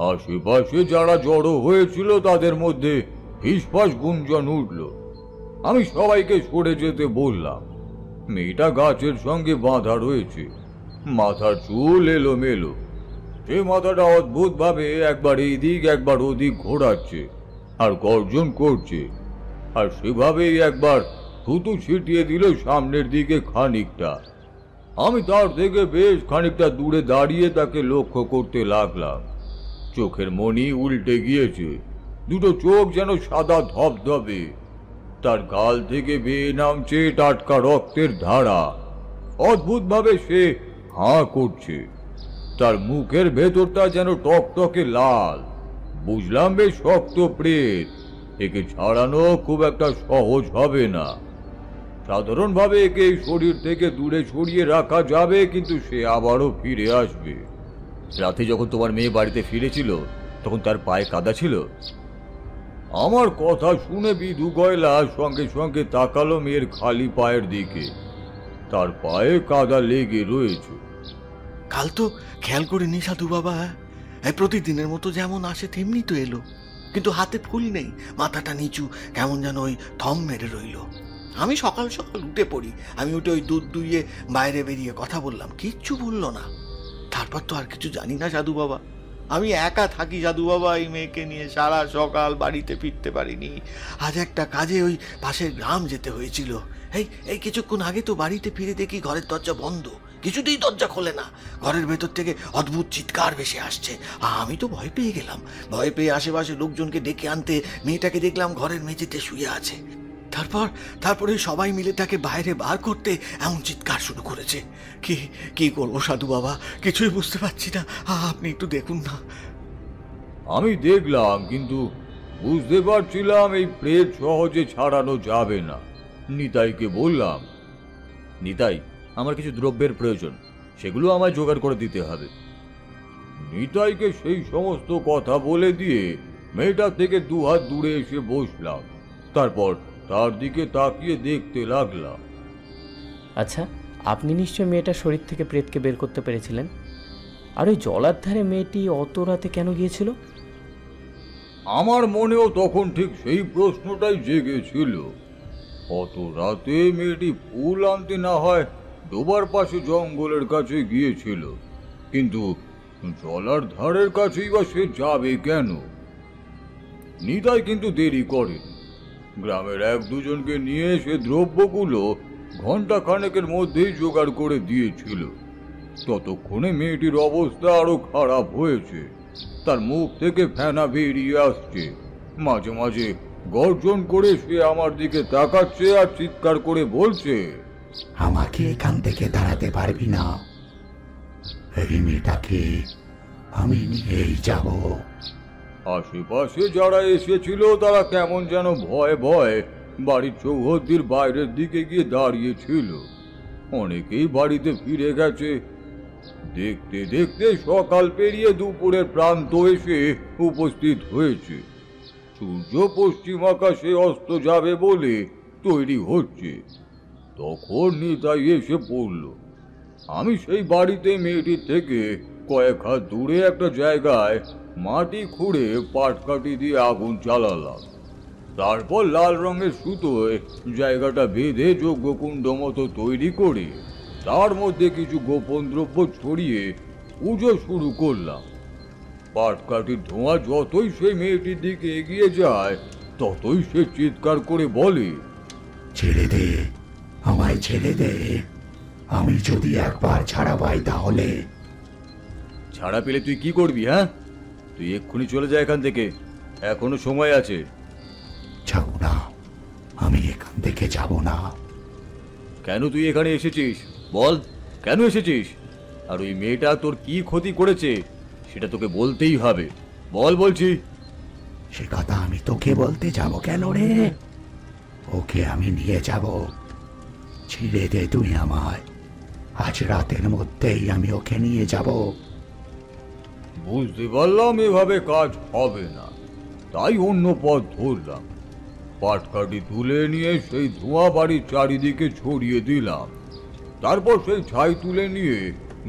আশেপাশে যারা জড়ো হয়েছিল তাদের মধ্যে ফিসফাস গুঞ্জন উঠল। আমি সবাইকে সরে যেতে বললাম। মেয়েটা গাছের সঙ্গে বাঁধা রয়েছে, মাথার চুল এলোমেলো। সে মাথাটা অদ্ভুত ভাবে একবার এইদিক একবার ওদিক ঘোরাচ্ছে আর গর্জন করছে। আর সেভাবেই একবার থুতু ছিটিয়ে দিল সামনের দিকে খানিকটা। আমি তার থেকে বেশ খানিকটা দূরে দাঁড়িয়ে তাকে লক্ষ্য করতে লাগলাম। চোখের মণি উল্টে গিয়েছে, দুটো চোখ যেন সাদা ধবধবে। তার গাল থেকে বেয়ে নামছে টাটকা রক্তের ধারা। অদ্ভুত ভাবে সে হাঁ করছে। তার মুখের ভেতরটা যেন টকটকে লাল। বুঝলাম বেশ শক্ত প্রেত। একে ছাড়ানো খুব একটা সহজ হবে না। সাধারণভাবে একে এই শরীর থেকে দূরে সরিয়ে রাখা যাবে, কিন্তু সে আবারও ফিরে আসবে। রাতে যখন তোমার মেয়ে বাড়িতে ফিরেছিল তখন তার পায়ে কাদা ছিল? আমার কথা শুনে বিধু গয়লা সঙ্গে সঙ্গে তাকালো মেয়ের খালি পায়ের দিকে। তার পায়ে কাদা লেগে রয়েছে। কাল তো খেয়াল করিনি সাধু বাবা। এই প্রতিদিনের মতো যেমন আসে তেমনি তো এলো, কিন্তু হাতে ফুল নেই, মাথাটা নিচু, কেমন যেন ওই থম মেরে রইল। আমি সকাল সকাল উঠে পড়ি। আমি উঠে ওই দুধ দুইয়ে বাইরে বেরিয়ে কথা বললাম, কিচ্ছু বললো না। তারপর তো আর কিছু জানি না সাধু বাবা। আমি একা থাকি সাধু বাবা, এই মেয়েকে নিয়ে সারা সকাল বাড়িতে ফিরতে পারিনি। আজ একটা কাজে ওই পাশের গ্রাম যেতে হয়েছিল। এই কিছুক্ষণ আগে তো বাড়িতে ফিরে দেখি ঘরের দরজা বন্ধ, কিছুতেই দরজা খোলে না। ঘরের ভেতর থেকে অদ্ভুত চিৎকার ভেসে আসছে। আমি তো ভয় পেয়ে গেলাম। ভয় পেয়ে আশেপাশে লোকজনকে ডেকে আনতে মেয়েটাকে দেখলাম ঘরের মেঝেতে শুয়ে আছে। তারপরে সবাই মিলে তাকে বাইরে বার করতে এমন চিৎকার শুরু করেছে। কি করবো সাধু বাবা, কিছুই বুঝতে পারছি না। আপনি একটু দেখুন না। আমি দেখলাম, কিন্তু বুঝতে পারছিলাম এই প্রেত সহজে ছাড়ানো যাবে না। নিতাইকে বললাম, নিতাই, আমার কিছু দ্রব্যের প্রয়োজন, সেগুলো আমায় জোগাড় করে দিতে হবে। নিতাইকে সেই সমস্ত কথা বলে দিয়ে মেয়েটা থেকে দুহাত দূরে এসে বসলাম। তারপর তার দিকে তাকিয়ে দেখতে লাগলাম। আচ্ছা, আপনি নিশ্চয় মেয়েটার শরীর থেকে প্রেতকে বের করতে পেরেছিলেন। আর ওই জলার ধারে মেয়েটি অত রাতে কেন গিয়েছিল? আমার মনেও তখন ঠিক সেই প্রশ্নটাই জেগেছিল। অত রাতে মেয়েটি ফুল আনতে না হয় ডোবার পাশে জঙ্গলের কাছে গিয়েছিল, কিন্তু জলার ধারের কাছেই বা সে যাবে কেন? নিতাই কিন্তু দেরি করেনি। গ্রামের এক দুজনকে নিয়ে সে দ্রব্যগুলো ঘন্টা খানেকের মধ্যেই জোগাড় করে দিয়েছিল। ততক্ষণে মেয়েটির অবস্থা আরো খারাপ হয়েছে। তার মুখ থেকে ফেনা বেরিয়ে আসছে, মাঝে মাঝে গর্জন করে সে আমার দিকে তাকাচ্ছে আর চিৎকার করে বলছে, আমাকে এখান থেকে দাঁড়াতে পারবি না, এই মেয়েটাকে আমি নিয়েই যাব। আশেপাশে যারা এসেছিল তারা কেমন যেন ভয়ে ভয়ে বাড়ির চৌহদ্দির বাইরের দিকে গিয়ে দাঁড়িয়েছিল। অনেকেই বাড়িতে ফিরে গেছে। দেখতে দেখতে সকাল পেরিয়ে দুপুরের প্রান্ত এসে উপস্থিত হয়েছে। সূর্য পশ্চিম আকাশে অস্ত যাবে বলে তৈরি হচ্ছে। তখন নিতাই এসে পড়ল। আমি সেই বাড়িতে মেয়েটির থেকে কয়েক হাত দূরে একটা জায়গায় মাটি খুঁড়ে পাটকাঠি দিয়ে আগুন জ্বালালাম। তারপর লাল রঙের সুতোয় জায়গাটা বেঁধে যজ্ঞকুণ্ড মতো তৈরি করে তার মধ্যে কিছু গোপন দ্রব্য ছড়িয়ে পুজো শুরু করলাম। পাটকাঠির ধোঁয়া যতই সেই মেয়েটির দিকে এগিয়ে যায় ততই সে চিৎকার করে বলে, ছেড়ে দে, আমায় ছেড়ে দে, আমি যদি একবার ছাড়া পাই তাহলে। ছাড়া পেলে তুই কি করবি? হ্যাঁ, তুই এক্ষুনি চলে যা এখান থেকে, এখনো সময় আছে। যাব না, আমি এখান থেকে যাব না। কেন তুই এখানে এসেছিস বল, কেন এসেছিস? আর ওই মেয়েটা তোর কি ক্ষতি করেছে সেটা তোকে বলতেই হবে, বল বলছি। সে কথা আমি তোকে বলতে যাব কেন রে? ওকে আমি নিয়ে যাব, ছেড়ে দে তুই আমায়, আজ রাতের মধ্যেই আমি ওকে নিয়ে যাব। বুঝতে পারলাম এভাবে কাজ হবে না, তাই অন্য পথ ধরলাম। পাটকাঠি তুলে নিয়ে সেই ধোঁয়া বাড়ির চারিদিকে ছড়িয়ে দিলাম। তারপর সেই ছাই তুলে নিয়ে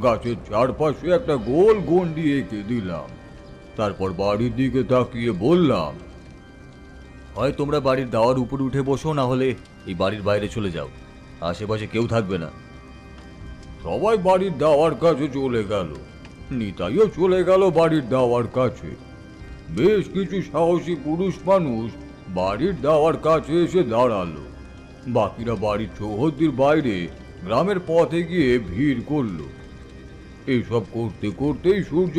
গাছের চারপাশে একটা গোল গন্ডি এঁকে দিলাম। তারপর বাড়ির দিকে তাকিয়ে বললাম, হয় তোমরা বাড়ির দাওয়ার উপরে উঠে বসো, না হলে এই বাড়ির বাইরে চলে যাও, আশেপাশে কেউ থাকবে না। সবাই বাড়ির দাওয়ার কাছে চলে গেল। নিতাইও চলে গেল বাড়ির দাওয়ার কাছে। বেশ কিছু সাহসী পুরুষ মানুষ বাড়ির দাওয়ার কাছে এসে দাঁড়ালো। বাকিরা বাড়ির চৌহদ্দির বাইরে গ্রামের পথে গিয়ে ভিড় করলো। এইসব করতে করতেই সূর্য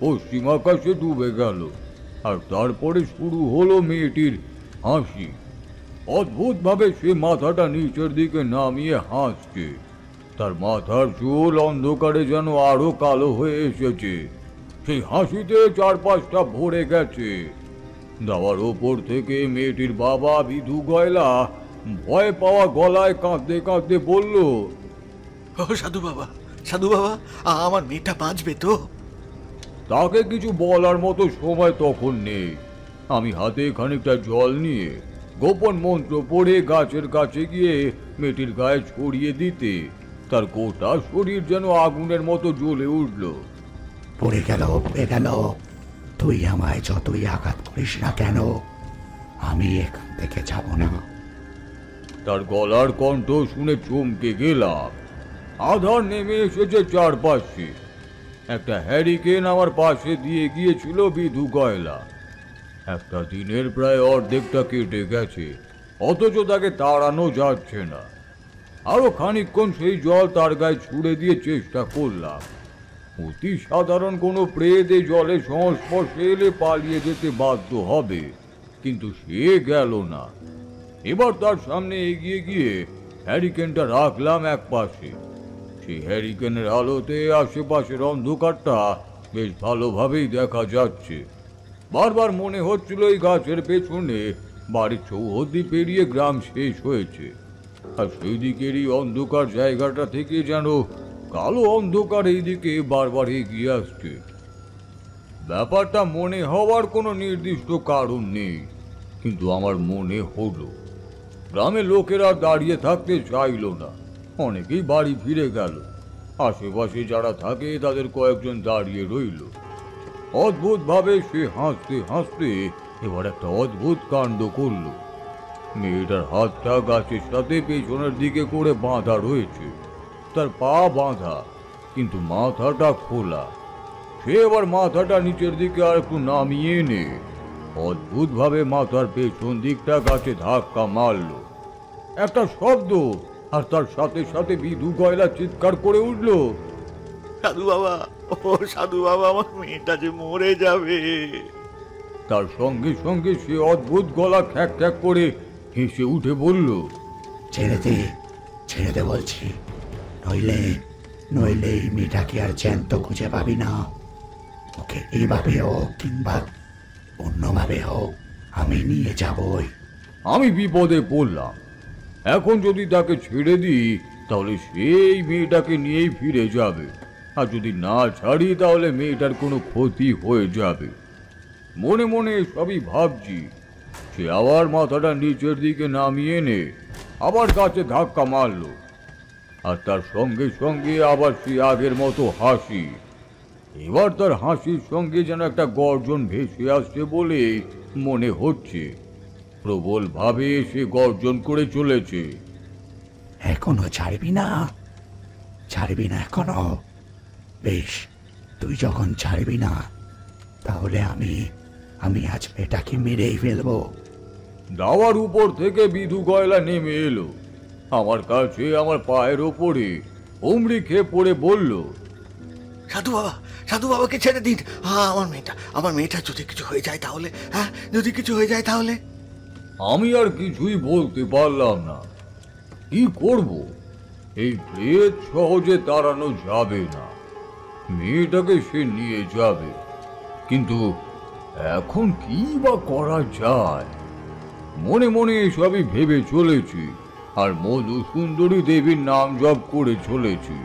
পশ্চিম আকাশে ডুবে গেল। আর তারপরে শুরু হলো মেয়েটির হাসি। অদ্ভুতভাবে সে মাথাটা নিচের দিকে নামিয়ে হাসছে। তার মাথার চুল অন্ধকারে যেন আরো কালো হয়ে এসেছে। সেই হাসিতে চারপাশটা ভরে গেছে। দাওয়ার ওপর থেকে মেয়েটির বাবা বিধু গয়লা ভয় পাওয়া গলায় কাঁদতে কাঁদতে বলল, সাধু বাবা, সাধু বাবা, আমার মেয়েটা বাঁচবে তো? তাকে কিছু বলার মতো সময় তখন নেই। আমি হাতে খানিকটা জল নিয়ে গোপন মন্ত্র পড়ে গাছের কাছে গিয়ে মেয়েটির গায়ে ছড়িয়ে দিতে তার গোটা শরীর যেন আগুনের মতো জ্বলে উঠল। পড়ে গেল, পড়ে গেল, তুই আমায় যতই আঘাত করিস না কেন, আমি এখান থেকে যাব না। তার গলার কণ্ঠ শুনে চমকে গেলাম। আধার নেমে এসেছে চারপাশে। একটা হ্যারিকেন আমার পাশে দিয়ে গিয়েছিল বিধু গয়লা। একটা দিনের প্রায় অর্ধেকটা কেটে গেছে, অথচ তাকে তাড়ানো যাচ্ছে না। আরো খানিকক্ষণ সেই জল তার গায়ে ছুড়ে দিয়ে চেষ্টা করলাম। অতি সাধারণ কোনো প্রেত এই জলের সংস্পর্শে এলে পালিয়ে যেতে বাধ্য হবে, কিন্তু সে গেল না। এবার তার সামনে এগিয়ে গিয়ে হ্যারিকেনটা রাখলাম এক পাশে। সেই হ্যারিকেনের আলোতে আশেপাশের অন্ধকারটা বেশ ভালোভাবেই দেখা যাচ্ছে। বারবার মনে হচ্ছিল এই গাছের পেছনে বাড়ির চৌহদ্দি পেরিয়ে গ্রাম শেষ হয়েছে, আর সেই দিকেরই অন্ধকার জায়গাটা থেকে যেন কালো অন্ধকার এই দিকে বারবার এগিয়ে আসছে। ব্যাপারটা মনে হওয়ার কোনো নির্দিষ্ট কারণ নেই, কিন্তু আমার মনে হলো। গ্রামের লোকেরা দাঁড়িয়ে থাকতে চাইল না, অনেকেই বাড়ি ফিরে গেল। আশেপাশে যারা থাকে তাদের কয়েকজন দাঁড়িয়ে রইল। অদ্ভুতভাবে সে হাসতে হাসতে এবার একটা অদ্ভুত কাণ্ড করলো। মেয়েটার হাতটা গাছের সাথে পেছনের দিকে করে বাঁধা রয়েছে, তার পা বাঁধা, কিন্তু মাথাটা খোলা। সে এবার মাথাটা নিচের দিকে আর একটু নামিয়ে এনে অদ্ভুতভাবে মাথার পেছন দিকটা গাছে ধাক্কা মারলো। একটা শব্দ, আর তার সাথে সাথে বিধু গয়লা চিৎকার করে উঠল, সাধু বাবা, ও সাধু বাবা, আমার মেয়েটা যে মরে যাবে। তার সঙ্গে সঙ্গে সে অদ্ভুত গলা খ্যাক খ্যাক করে হেসে উঠে বলল, ছেড়ে দে বলছি, নইলে নইলে এই মেয়েটাকে আর জ্যান্ত খুঁজে পাবি না। ওকে এইভাবে হোক কিংবা অন্যভাবে হোক আমি নিয়ে যাবই। আমি বিপদে পড়লাম। এখন যদি তাকে ছেড়ে দিই তাহলে সেই মেয়েটাকে নিয়েই ফিরে যাবে, আর যদি না ছাড়ি তাহলে মেয়েটার কোনো ক্ষতি হয়ে যাবে। মনে মনে সবই ভাবছি, সে আবার মাথাটা নিচের দিকে নামিয়ে এনে আবার গাছে ধাক্কা মারলো, আর তার সঙ্গে সঙ্গে আবার সে আগের মতো হাসি। এবার তার হাসির সঙ্গে যেন একটা গর্জন ভেসে আসছে বলে মনে হচ্ছে। প্রবল ভাবে সে গর্জন করে চলেছে। এখনো ছাড়বি না এখনো? বেশ, তুই যখন ছাড়বি না তাহলে আমি আজ এটাকে মেরেই ফেলবো। দাওয়ার উপর থেকে বিধু গয়লা নেমে এলো আমার কাছে, আমার পায়ের ওপরে হুমড়ি খেয়ে পড়ে বলল, সাধু বাবাকে ছেড়ে দিন। আমার মেয়েটা যদি কিছু হয়ে যায় তাহলে, যদি কিছু হয়ে যায় তাহলে। আমি আর কিছুই বলতে পারলাম না। কি করব? এই প্রেত সহজে তাড়ানো যাবে না। মেয়েটাকে সে নিয়ে যাবে, কিন্তু এখন কি বা করা যায়? মনে মনে এসবই ভেবে চলেছি, আর মধু সুন্দরী দেবীর নাম জপ করে চলেছি।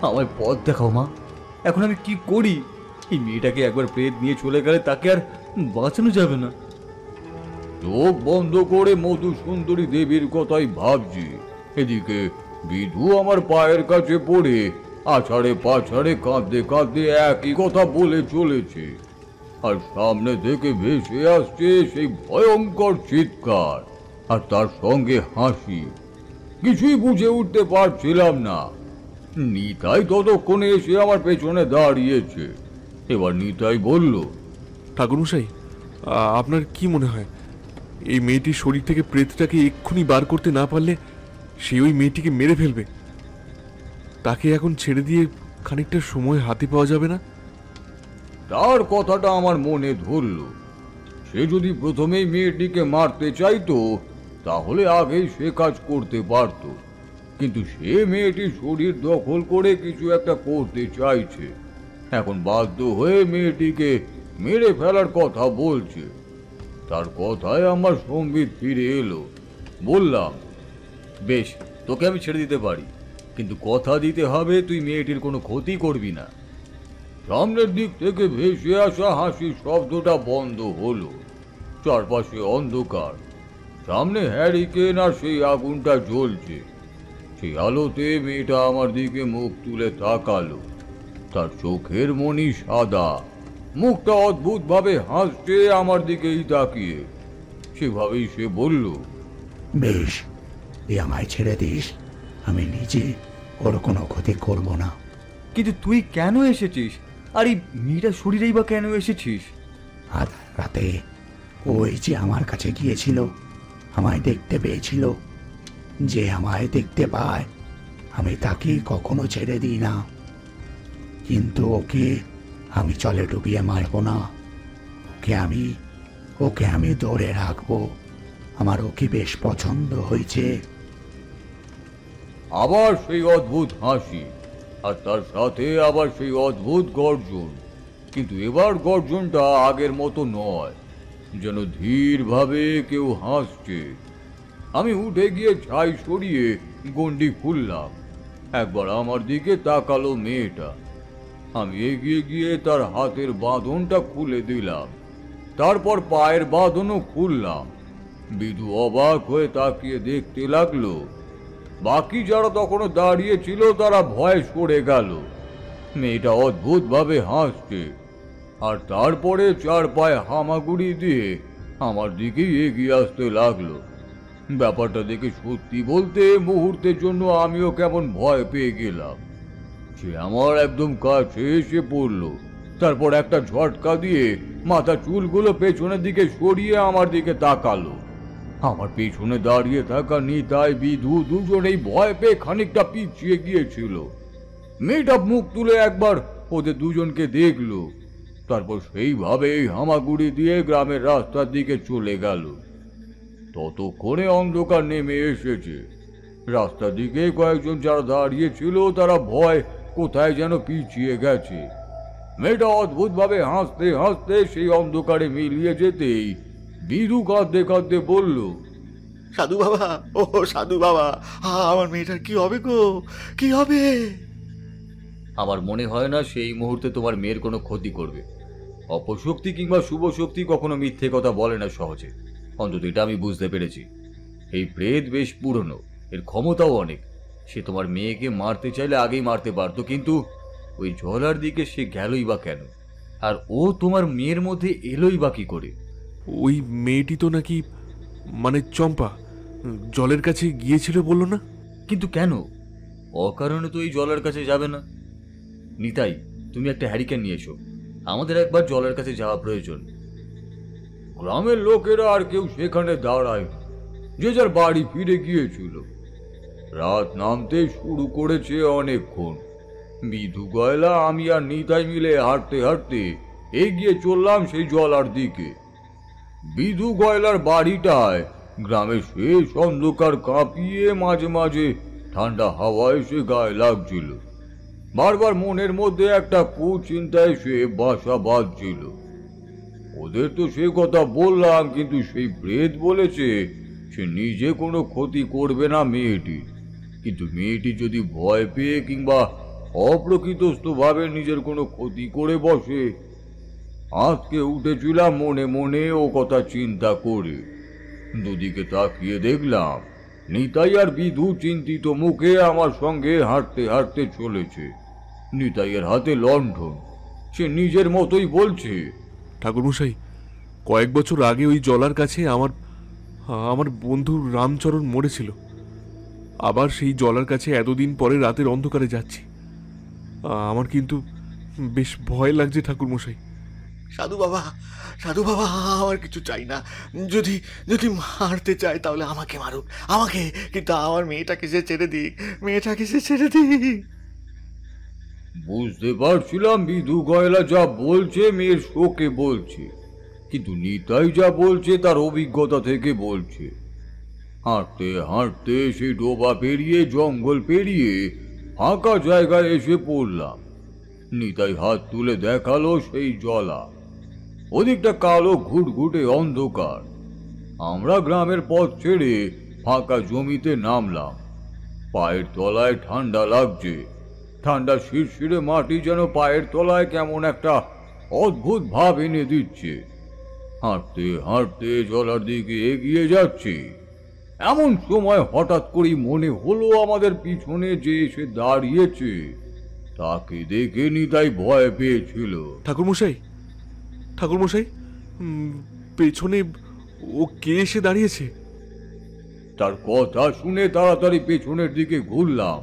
আমার পথ দেখাও মা, এখন আমি কি করি? এই মেয়েটাকে একবার প্রেত নিয়ে চলে গেলে তাকে আর বাঁচানো যাবে না। চোখ বন্ধ করে মধু সুন্দরী দেবীর কথাই ভাবছি। এদিকে বিধু আমার পায়ের কাছে পড়ে আছাড়ে পাছাড়ে কাঁদতে কাঁদতে একই কথা বলে চলেছে, আর সামনে থেকে ভেসে আসছে সেই ভয়ঙ্কর চিৎকার আর তার সঙ্গে হাসি। কিছুই বুঝে উঠতে পারছিলাম না। নিতাই ততক্ষণে এসে আমার পেছনে দাঁড়িয়েছে। এবার নিতাই বলল, ঠাকুরমশাই, আপনার কি মনে হয় এই মেয়েটির শরীর থেকে প্রেতটাকে এক্ষুনি বার করতে না পারলে সে ওই মেয়েটিকে মেরে ফেলবে? তাকে এখন ছেড়ে দিয়ে খানিকটা সময় হাতে পাওয়া যাবে না? তার কথাটা আমার মনে ধরল। সে যদি প্রথমেই মেয়েটিকে মারতে চাইতো তাহলে আগেই সে কাজ করতে পারত, কিন্তু সে মেয়েটির শরীর দখল করে কিছু একটা করতে চাইছে। এখন বাধ্য হয়ে মেয়েটিকে মেরে ফেলার কথা বলছে। তার কথায় আমার সম্বিত ফিরে এলো। বললাম, বেশ, তোকে আমি ছেড়ে দিতে পারি, কিন্তু কথা দিতে হবে তুই মেয়েটির কোনো ক্ষতি করবি না। সামনের দিক থেকে ভেসে আসা হাসির শব্দটা বন্ধ হলো। চারপাশে অন্ধকার, সামনে হ্যারিকেন আর সেই আগুনটা জ্বলছে। সেই আলোতে মেয়েটা আমার দিকে মুখ তুলে তাকালো। তার চোখের মনি সাদা, মুখটা অদ্ভুত ভাবে হাসছে আমার দিকেই তাকিয়ে। সেভাবেই সে বলল, বেশ, তুই আমায় ছেড়ে দিস, আমি নিজে ওর কোনো ক্ষতি করব না। কিন্তু তুই কেন এসেছিস? আর এই মেয়েটার শরীরেই বা কেন এসেছিস? আধার রাতে ওই যে আমার কাছে গিয়েছিল, আমায় দেখতে পেয়েছিল। যে আমায় দেখতে পায় আমি তাকে কখনো ছেড়ে দিই না, কিন্তু ওকে আমি জলে ডুবিয়ে মারবো না। ওকে আমি ধরে রাখবো। আমার ওকে বেশ পছন্দ হয়েছে। আবার সেই অদ্ভুত হাসি, আর তার সাথে আবার সেই অদ্ভুত গর্জন। কিন্তু এবার গর্জনটা আগের মতো নয়, যেন ধীর ভাবে কেউ হাসছে। আমি উঠে গিয়ে ছাই সরিয়ে গন্ডি খুললাম। একবার আমার দিকে তাকালো মেয়েটা। আমি এগিয়ে গিয়ে তার হাতের বাঁধনটা খুলে দিলাম, তারপর পায়ের বাঁধনও খুললাম। বিধু অবাক হয়ে তাকিয়ে দেখতে লাগলো। বাকি যারা তখনও দাঁড়িয়ে ছিল তারা ভয় সরে গেল। মেয়েটা অদ্ভুত ভাবে হাসছে, আর তারপরে চার পায়ে হামাগুড়ি দিয়ে আমার দিকে এগিয়ে আসতে লাগলো। ব্যাপারটা দেখে সত্যি বলতে মুহূর্তের জন্য আমিও কেমন ভয় পেয়ে গেলাম। সে আমার একদম কাছে এসে পড়লো, তারপর একটা ঝটকা দিয়ে মাথা চুলগুলো পেছনের দিকে সরিয়ে আমার দিকে তাকালো। আমার পেছনে দাঁড়িয়ে থাকা নিতাই, বিধু দুজনেই ভয় পেয়ে খানিকটা পিছিয়ে গিয়েছিল। মেয়েটা মুখ তুলে একবার ওদের দুজনকে দেখলো, তারপর সেইভাবেই হামাগুড়ি দিয়ে গ্রামের রাস্তার দিকে চলে গেল। ততক্ষণে অন্ধকার নেমে এসেছে। রাস্তার দিকে কয়েকজন যারা দাঁড়িয়ে ছিল তারা ভয় কোথায় যেন পিছিয়ে গেছে। মেয়েটা অদ্ভুতভাবে হাসতে হাসতে সেই অন্ধকারে মিলিয়ে যেতেই বিধু কাঁদতে কাঁদতে বলল, সাধু বাবা, ও সাধু বাবা, আমার মেয়েটার কি হবে গো, কি হবে? আমার মনে হয় না সেই মুহূর্তে তোমার মেয়ের কোনো ক্ষতি করবে। অপশক্তি কিংবা শুভ শক্তি কখনো মিথ্যে কথা বলে না সহজে, অন্তত এটা আমি বুঝতে পেরেছি। এই প্রেত বেশ পুরনো, এর ক্ষমতাও অনেক। সে তোমার মেয়েকে মারতে চাইলে আগেই মারতে পারতো, কিন্তু ওই জলার দিকে সে গেলই বা কেন? আর ও তোমার মেয়ের মধ্যে এলোই বা কি করে? ওই মেয়েটি তো নাকি, মানে চম্পা, জলের কাছে গিয়েছিল বললো না? কিন্তু কেন? অকারণে তো এই জলের কাছে যাবে না। নিতাই, তুমি একটা হ্যারিকেন নিয়ে এসো, আমাদের একবার জলের কাছে যাওয়া প্রয়োজন। গ্রামের লোকেরা আর কেউ সেখানে দাঁড়ায়, যে যার বাড়ি ফিরে গিয়েছিল। রাত নামতে শুরু করেছে অনেকক্ষণ। বিধু গয়লা, আমি আর নিতাই মিলে হাঁটতে হাঁটতে এগিয়ে চললাম সেই জলার দিকে। বিধু গয়লার বাড়িটায় গ্রামের শেষ অন্ধকার কাঁপিয়ে মাঝে মাঝে ঠান্ডা হাওয়া এসে গায়ে লাগছিল। বারবার মনের মধ্যে একটা কুচিন্তা এসে বাসা বাঁধছিল। ওদের তো সে কথা বললাম, কিন্তু সেই প্রেত বলেছে সে নিজে কোনো ক্ষতি করবে না মেয়েটির। কিন্তু মেয়েটি যদি ভয় পেয়ে কিংবা অপ্রকৃতস্থ ভাবে নিজের কোনো ক্ষতি করে বসে। আজকে উঠেছিলাম মনে মনে ও কথা চিন্তা করে। দুদিকে তাকিয়ে দেখলাম নিতাই আর বিধু চিন্তিত মুখে আমার সঙ্গে হাঁটতে হাঁটতে চলেছে। নিতাইয়ের হাতে লণ্ঠন, সে নিজের মতোই বলছে, ঠাকুরমশাই, কয়েক বছর আগে ওই জলার কাছে আমার বন্ধু রামচরণ মরেছিল। আবার সেই জলার কাছে এতদিন পরে রাতের অন্ধকারে যাচ্ছি। আমার কিন্তু বেশ ভয় লাগছে ঠাকুরমশাই। সাধু বাবা, সাধু বাবা, আমার কিছু চাই না। যদি যদি মারতে চাই তাহলে আমাকে মারুক, আমাকে, কিন্তু আমার মেয়েটাকে সে ছেড়ে দিক, মেয়েটাকে সে ছেড়ে দিক। বুঝতে পারছিলাম বিধু গয়লা যা বলছে মেয়ের শোকে বলছে, কিন্তু নিতাই যা বলছে তার অভিজ্ঞতা থেকে বলছে। হাঁটতে হাঁটতে সেই ডোবা পেরিয়ে জঙ্গল পেরিয়ে ফাঁকা জায়গায় এসে পড়লাম। নিতাই হাত তুলে দেখালো সেই জলা। ওদিকটা কালো ঘুটঘুটে অন্ধকার। আমরা গ্রামের পথ ছেড়ে ফাঁকা জমিতে নামলাম। পায়ের তলায় ঠান্ডা লাগছে। ঠান্ডা শিরশিরে মাটি যেন পায়ের তলায় কেমন একটা অদ্ভুত ভাব এনে দিচ্ছে। হাঁটতে হাঁটতে জলার দিকে এগিয়ে যাচ্ছি, এমন সময় হঠাৎ করেই মনে হলো আমাদের পিছনে যে এসে দাঁড়িয়েছে তাকে দেখে নিতাই ভয় পেয়েছিল। ঠাকুরমশাই, ঠাকুরমশাই, পেছনে ও কে এসে দাঁড়িয়েছে? তার কথা শুনে তাড়াতাড়ি পেছনের দিকে ঘুরলাম,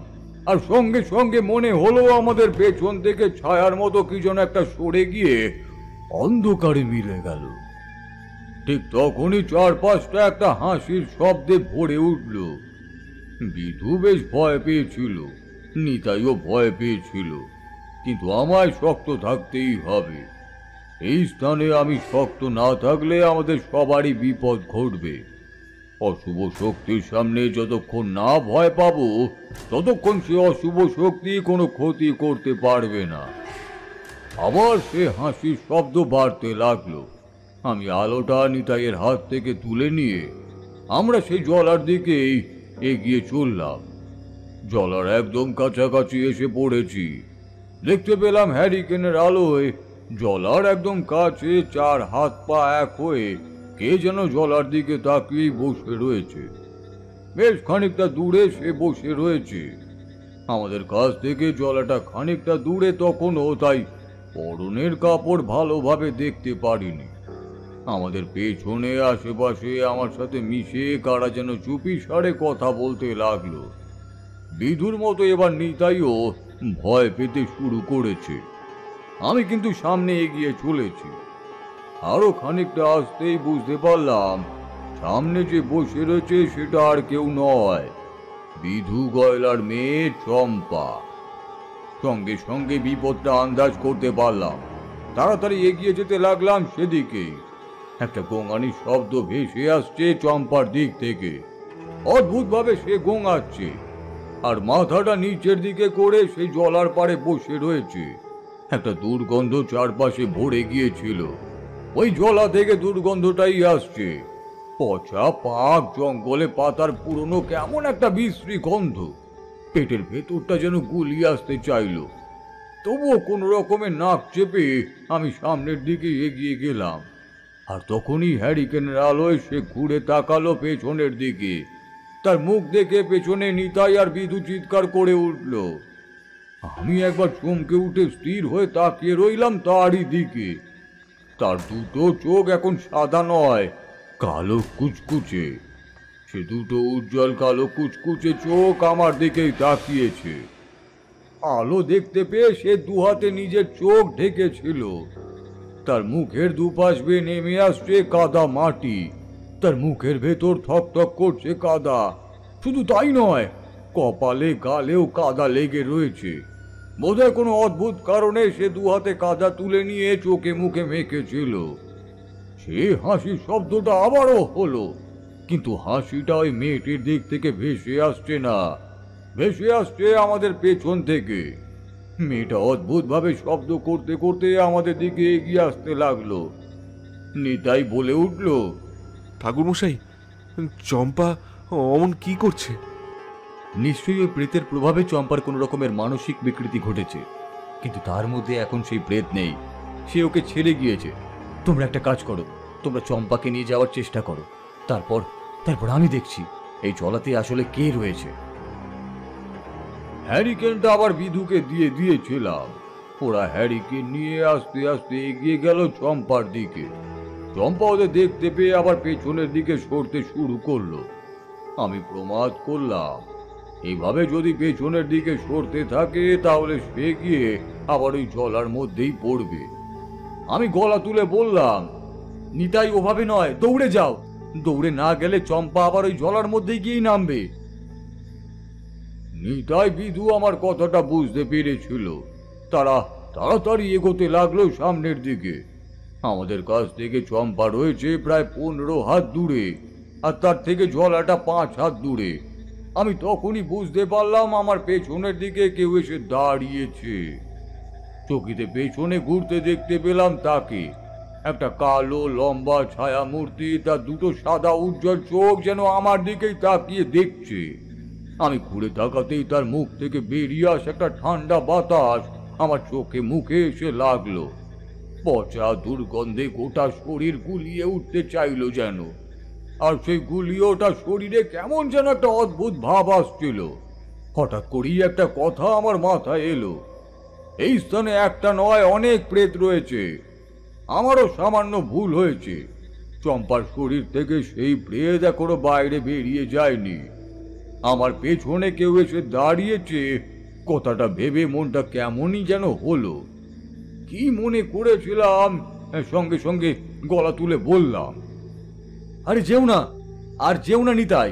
আর সঙ্গে সঙ্গে মনে হলো আমাদের পেছন থেকে ছায়ার মতো কি যেন একটা সরে গিয়ে অন্ধকারে মিলে গেল। ঠিক তখনই চারপাশটা একটা হাসির শব্দে ভরে উঠল। বিধু বেশ ভয় পেয়েছিল, নিতাইও ভয় পেয়েছিল, কিন্তু আমায় শক্ত থাকতেই হবে। এই স্থানে আমি শক্ত না থাকলে আমাদের সবারই বিপদ ঘটবে। অশুভ শক্তির সামনে যতক্ষণ না ভয় পাবো ততক্ষণ সে অশুভ শক্তি কোনো ক্ষতি করতে পারবে না। আবার সে হাসির শব্দ বাড়তে লাগলো। আমি আলোটা নিতাইয়ের হাত থেকে তুলে নিয়ে আমরা সেই জলার দিকেই এগিয়ে চললাম। জলার একদম কাছাকাছি এসে পড়েছি। দেখতে পেলাম হ্যারিকেনের আলোয় জলার একদম কাছে চার হাত পা এক হয়ে কে যেন জলার দিকে তাকিয়ে বসে রয়েছে। বেশ খানিকটা দূরে সে বসে রয়েছে। আমাদের কাছ থেকে জলাটা খানিকটা দূরে তখনও, তাই পরনের কাপড় ভালোভাবে দেখতে পারিনি। আমাদের পেছনে আশেপাশে আমার সাথে মিশে কারা যেন চুপি সারে কথা বলতে লাগলো। বিধুর মতো এবার নিতাইও ভয় পেতে শুরু করেছে। আমি কিন্তু সামনে এগিয়ে চলেছি। আরো খানিকটা আসতেই বুঝতে পারলাম সামনে যে বসে রয়েছে সেটা আর কেউ নয়, বিধু গয়লার মেয়ে চম্পা। সঙ্গে সঙ্গে বিপদটা আন্দাজ করতে পারলাম। তাড়াতাড়ি এগিয়ে যেতে লাগলাম সেদিকে। একটা গোঙানির শব্দ ভেসে আসছে চম্পার দিক থেকে। অদ্ভুতভাবে সে গোঙাচ্ছে, আর মাথাটা নিচের দিকে করে সেই জলার পাড়ে বসে রয়েছে। একটা দুর্গন্ধ চারপাশে ভরে গিয়েছিল। ওই জলা থেকে দুর্গন্ধটাই আসছে। পচা পাক, জঙ্গলে পাতার পুরনো কেমন একটা বিশ্রী গন্ধ। পেটের ভেতরটা যেন গুলিয়ে আসতে চাইল। তবুও কোনো রকমের নাক চেপে আমি সামনের দিকে এগিয়ে গেলাম। আর তখনই হ্যারিকেনের আলোয় সে ঘুরে তাকালো পেছনের দিকে। তার মুখ দেখে পেছনে নিতাই আর বিধু চিৎকার করে উঠল। আমি একবার চমকে উঠে স্থির হয়ে তাকিয়ে রইলাম তারই দিকে। তার দুটো চোখ এখন সাদা নয়, কালো কুচকুচে। সে দুটো উজ্জ্বল কালো কুচকুচে চোখ আমার দিকেই তাকিয়েছে। আলো দেখতে পেয়ে সে দুহাতে নিজের চোখ ঢেকেছিল। তার মুখের দুপাশ বেয়ে নেমে আসছে কাদা মাটি। তার মুখের ভেতর থকথক করছে কাদা। শুধু তাই নয়, কপালে গালেও কাদা লেগে রয়েছে। বোধহয় কোনো অদ্ভুত কারণে সে দুহাতে কাদা তুলে নিয়ে চোখে মুখে মেখেছিল। সে হাসির শব্দটা আবারও হলো, কিন্তু হাসিটা ওই মেয়েটির দিক থেকে ভেসে আসছে না, ভেসে আসছে আমাদের পেছন থেকে। মেয়েটা অদ্ভুতভাবে শব্দ করতে করতে আমাদের দিকে এগিয়ে আসতে লাগলো। নিতাই বলে উঠল, ঠাকুরমশাই, চম্পা অমন কি করছে? নিশ্চয়ই ওই প্রেতের প্রভাবে চম্পার কোনো রকমের মানসিক বিকৃতি ঘটেছে, কিন্তু তার মধ্যে এখন সেই প্রেত নেই। সে ওকে ছেড়ে গিয়েছে। তোমরা একটা কাজ করো, তোমরা চম্পাকে নিয়ে যাওয়ার চেষ্টা করো। তারপর আমি দেখছি এই জলাতে আসলে কে রয়েছে। হ্যারিকেনটা আবার বিধুকে দিয়ে দিয়েছিলাম। ওরা হ্যারিকেন নিয়ে আস্তে আস্তে এগিয়ে গেল চম্পার দিকে। চম্পা ওদের দেখতে পেয়ে আবার পেছনের দিকে সরতে শুরু করলো। আমি প্রমাদ করলাম, এইভাবে যদি পেছনের দিকে সরতে থাকে তাহলে সে গিয়ে আবার ওই জলার মধ্যেই পড়বে। আমি গলা তুলে বললাম, নিতাই, ওভাবে নয়, দৌড়ে যাও। দৌড়ে না গেলে চম্পা আবার ওই জলার মধ্যেই গিয়েই নামবে। নিতাই, বিধু আমার কথাটা বুঝতে পেরেছিল। তারা তাড়াতাড়ি এগোতে লাগলো সামনের দিকে। আমাদের কাছ থেকে চম্পা রয়েছে প্রায় 15 হাত দূরে, আর তার থেকে জলাটা 5 হাত দূরে। আমি তখনই বুঝতে পারলাম আমার পেছনের দিকে কেউ এসে দাঁড়িয়েছে। চকিতে পেছনে ঘুরতে দেখতে পেলাম তাকে, একটা কালো লম্বা ছায়া মূর্তি। তার দুটো সাদা উজ্জ্বল চোখ যেন আমার দিকেই তাকিয়ে দেখছে। আমি ঘুরে তাকাতেই তার মুখ থেকে বেরিয়ে আসে একটা ঠান্ডা বাতাস আমার চোখে মুখে এসে লাগলো। পচা দুর্গন্ধে গোটা শরীর গুলিয়ে উঠতে চাইলো যেন, আর সেই গুলিওটা শরীরে কেমন যেন একটা অদ্ভুত ভাব আসছিল। হঠাৎ করেই একটা কথা আমার মাথায় এলো, এই স্থানে একটা নয়, অনেক প্রেত রয়েছে। আমারও সামান্য ভুল হয়েছে। চম্পার শরীর থেকে সেই প্রেত এখনো বাইরে বেরিয়ে যায়নি। আমার পেছনে কেউ এসে দাঁড়িয়েছে, কথাটা ভেবে মনটা কেমনই যেন হলো। কি মনে করেছিলাম, সঙ্গে সঙ্গে গলা তুলে বললাম, আরে যেও না, আর যেও না নিতাই।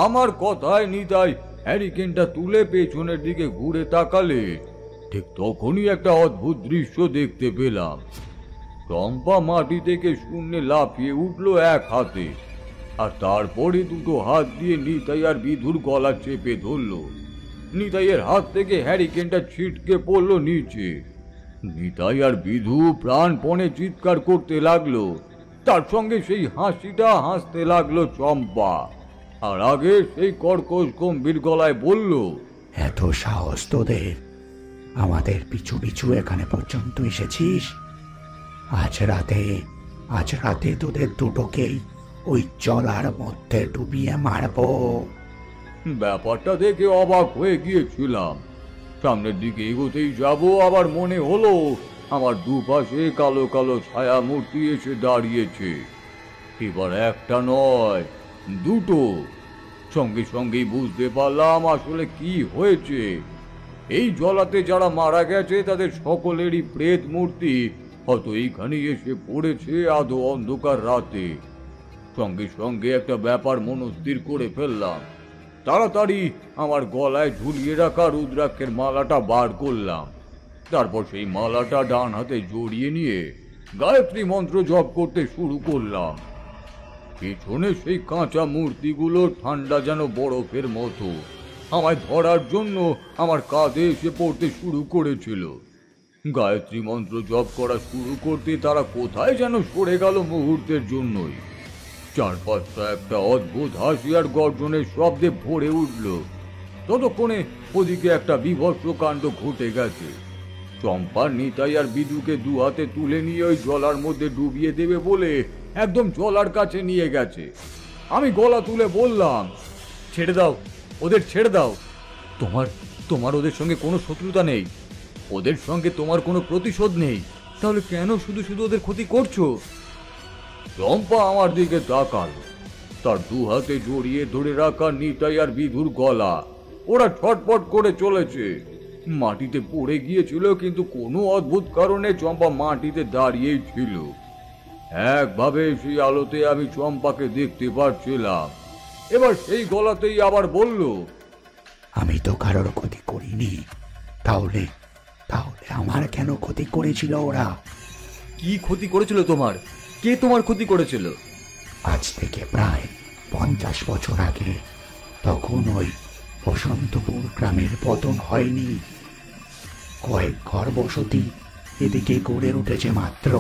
আমার কথায় নিতাই হ্যারিকেনটা তুলে পেছনের দিকে ঘুরে তাকালে ঠিক তখনই একটা অদ্ভুত দৃশ্য দেখতে পেলাম। চম্পা মাটি থেকে শূন্যে লাফিয়ে উঠলো এক হাতে, আর তারপরে দুটো হাত দিয়ে নিতাই আর বিধুর গলা চেপে ধরলো। নিতাইয়ের হাত থেকে হ্যারিকেনটা ছিটকে পড়লো নিচে। নিতাই আর বিধু প্রাণপণে চিৎকার করতে লাগলো। তার সঙ্গে সেই হাসিটা হাসতে লাগলো চম্পা। আর আগে সেই কর্কশ গম্ভীর গলায় বলল, এত সাহস তোদের, আমাদের পিছু পিছু এখানে পর্যন্ত এসেছিস? আজ রাতে তোদের দুটোকেই ওই জলার মধ্যে ডুবিয়ে মারবো। ব্যাপারটা দেখে অবাক হয়ে গিয়েছিলাম। সামনের দিকে এগোতেই যাব, আবার মনে হলো আমার দুপাশে কালো কালো ছায়া মূর্তি এসে দাঁড়িয়েছে। এবার একটা নয়, দুটো। সঙ্গে সঙ্গেই বুঝতে পারলাম আসলে কি হয়েছে। এই জলাতে যারা মারা গেছে তাদের সকলেরই প্রেত মূর্তি হয়তো এইখানে এসে পড়েছে আধো অন্ধকার রাতে। সঙ্গে সঙ্গে একটা ব্যাপার মনস্থির করে ফেললাম। তাড়াতাড়ি আমার গলায় ঝুলিয়ে রাখা রুদ্রাক্ষের মালাটা বার করলাম। তারপর সেই মালাটা ডান হাতে জড়িয়ে নিয়ে গায়ত্রী মন্ত্র জপ করতে শুরু করলাম। পেছনে সেই কাঁচা মূর্তিগুলো ঠান্ডা যেন বরফের মতো আমায় ধরার জন্য আমার কাঁধে এসে পড়তে শুরু করেছিল। গায়ত্রী মন্ত্র জপ করা শুরু করতে তারা কোথায় যেন সরে গেল মুহূর্তের জন্যই। চারপাশটা একটা অদ্ভুত হাসি আর গর্জনের শব্দে ভরে উঠল। ততক্ষণে ওদিকে একটা বীভৎস কাণ্ড ঘটে গেছে। চম্পা নিতাই আর বিদুকে দু হাতে তুলে নিয়ে ওই জলার মধ্যে ডুবিয়ে দেবে বলে একদম জলার কাছে নিয়ে গেছে। আমি গলা তুলে বললাম, ছেড়ে দাও, ওদের ছেড়ে দাও। তোমার ওদের সঙ্গে কোনো শত্রুতা নেই, ওদের সঙ্গে তোমার কোনো প্রতিশোধ নেই, তাহলে কেন শুধু শুধু ওদের ক্ষতি করছো? চম্পা আমার দিকে তাকাল। তার দু হাতে জড়িয়ে ধরে রাখা নিতাই আর বিধুর গলা ওরা ছটপট করে চলেছে। মাটিতে পড়ে গিয়েছিল, কিন্তু কোনো অদ্ভুত কারণে চম্পা মাটিতে দাঁড়িয়েই ছিল। একভাবে সেই আলোতে আমি চম্পাকে দেখতে পাচ্ছিলাম। এবার সেই গলাতেই আবার বলল, আমি তো কারোর ক্ষতি করিনি, তাহলে আমার কেন ক্ষতি করেছিল ওরা? কি ক্ষতি করেছিল তোমার? কে তোমার ক্ষতি করেছিল? আজ থেকে প্রায় 50 বছর আগে, তখন ওই বসন্তপুর গ্রামের পতন হয়নি। কয়েক ঘর বসতি এদিকে গড়ে উঠেছে মাত্র।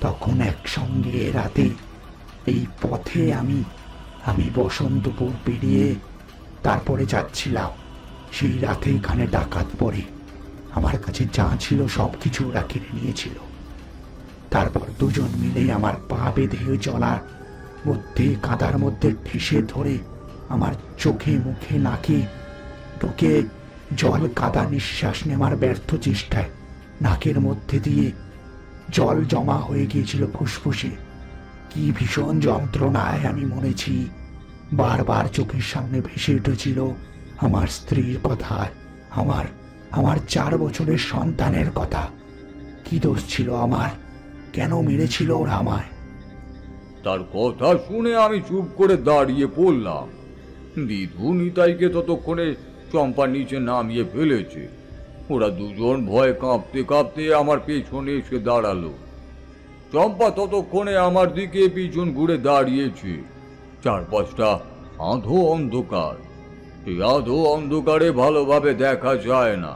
তখন একসঙ্গে রাতে এই পথে আমি বসন্তপুর পেরিয়ে তারপরে যাচ্ছিলাম। সেই রাতে এখানে ডাকাত পড়ে আমার কাছে যা ছিল সবকিছু ওরা কিনে নিয়েছিল। তারপর দুজন মিলে আমার পা বেঁধে জলার মধ্যে কাদার মধ্যে ঠেসে ধরে আমার চোখে মুখে নাকে ঢুকে জল কাদা নিঃশ্বাস নেওয়ার ব্যর্থ চেষ্টায় নাকের মধ্যে দিয়ে জল জমা হয়ে গিয়েছিল ফুসফুসে। কি ভীষণ যন্ত্রণায় আমি মরেছি। বারবার চোখের সামনে ভেসে উঠেছিল আমার স্ত্রীর কথা, আমার 4 বছরের সন্তানের কথা। কি দোষ ছিল আমার? কেন মেরেছিল ওরা আমায়? তার কথা শুনে আমি চুপ করে দাঁড়িয়ে পড়লাম। বিধু নিতাইকে ততক্ষণে চম্পা নিচে নামিয়ে ফেলেছে। ওরা দুজন ভয়ে কাঁপতে কাঁপতে আমার পেছনে এসে দাঁড়ালো। চম্পা ততক্ষণে আমার দিকে পিছন ঘুরে দাঁড়িয়েছে। চারপাশটা আধো অন্ধকার। এই আধো অন্ধকারে ভালোভাবে দেখা যায় না।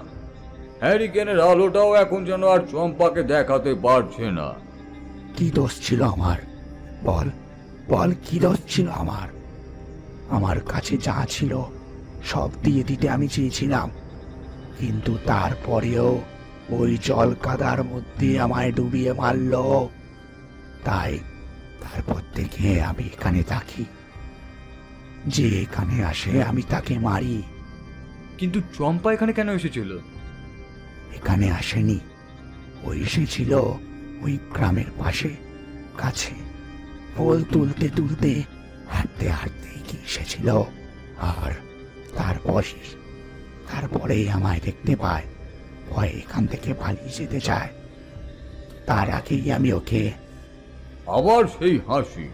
হ্যারিকেনের আলোটাও এখন যেন আর চম্পাকে দেখাতে পারছে না। কি দোষ ছিল আমার? বল কি দোষ ছিল আমার? আমার কাছে যা ছিল সব দিয়ে দিতে আমি চেয়েছিলাম, কিন্তু তারপরেও ওই জল কাদার মধ্যে আমায় ডুবিয়ে মারল। তাই তারপর থেকে আমি এখানে থাকি। যে এখানে আসে আমি তাকে মারি। কিন্তু চম্পা এখানে কেন এসেছিল? এখানে আসেনি, ওই এসেছিল ওই গ্রামের পাশে কাছে ফুল তুলতে তুলতে হাঁটতে হাঁটতে কি এসেছিল। আর তারপরে আমায় দেখতে পায়, ভয় এখান থেকে পালিয়ে যেতে চায়। তার আগেই আমি ওকে। আবার সেই হাসি,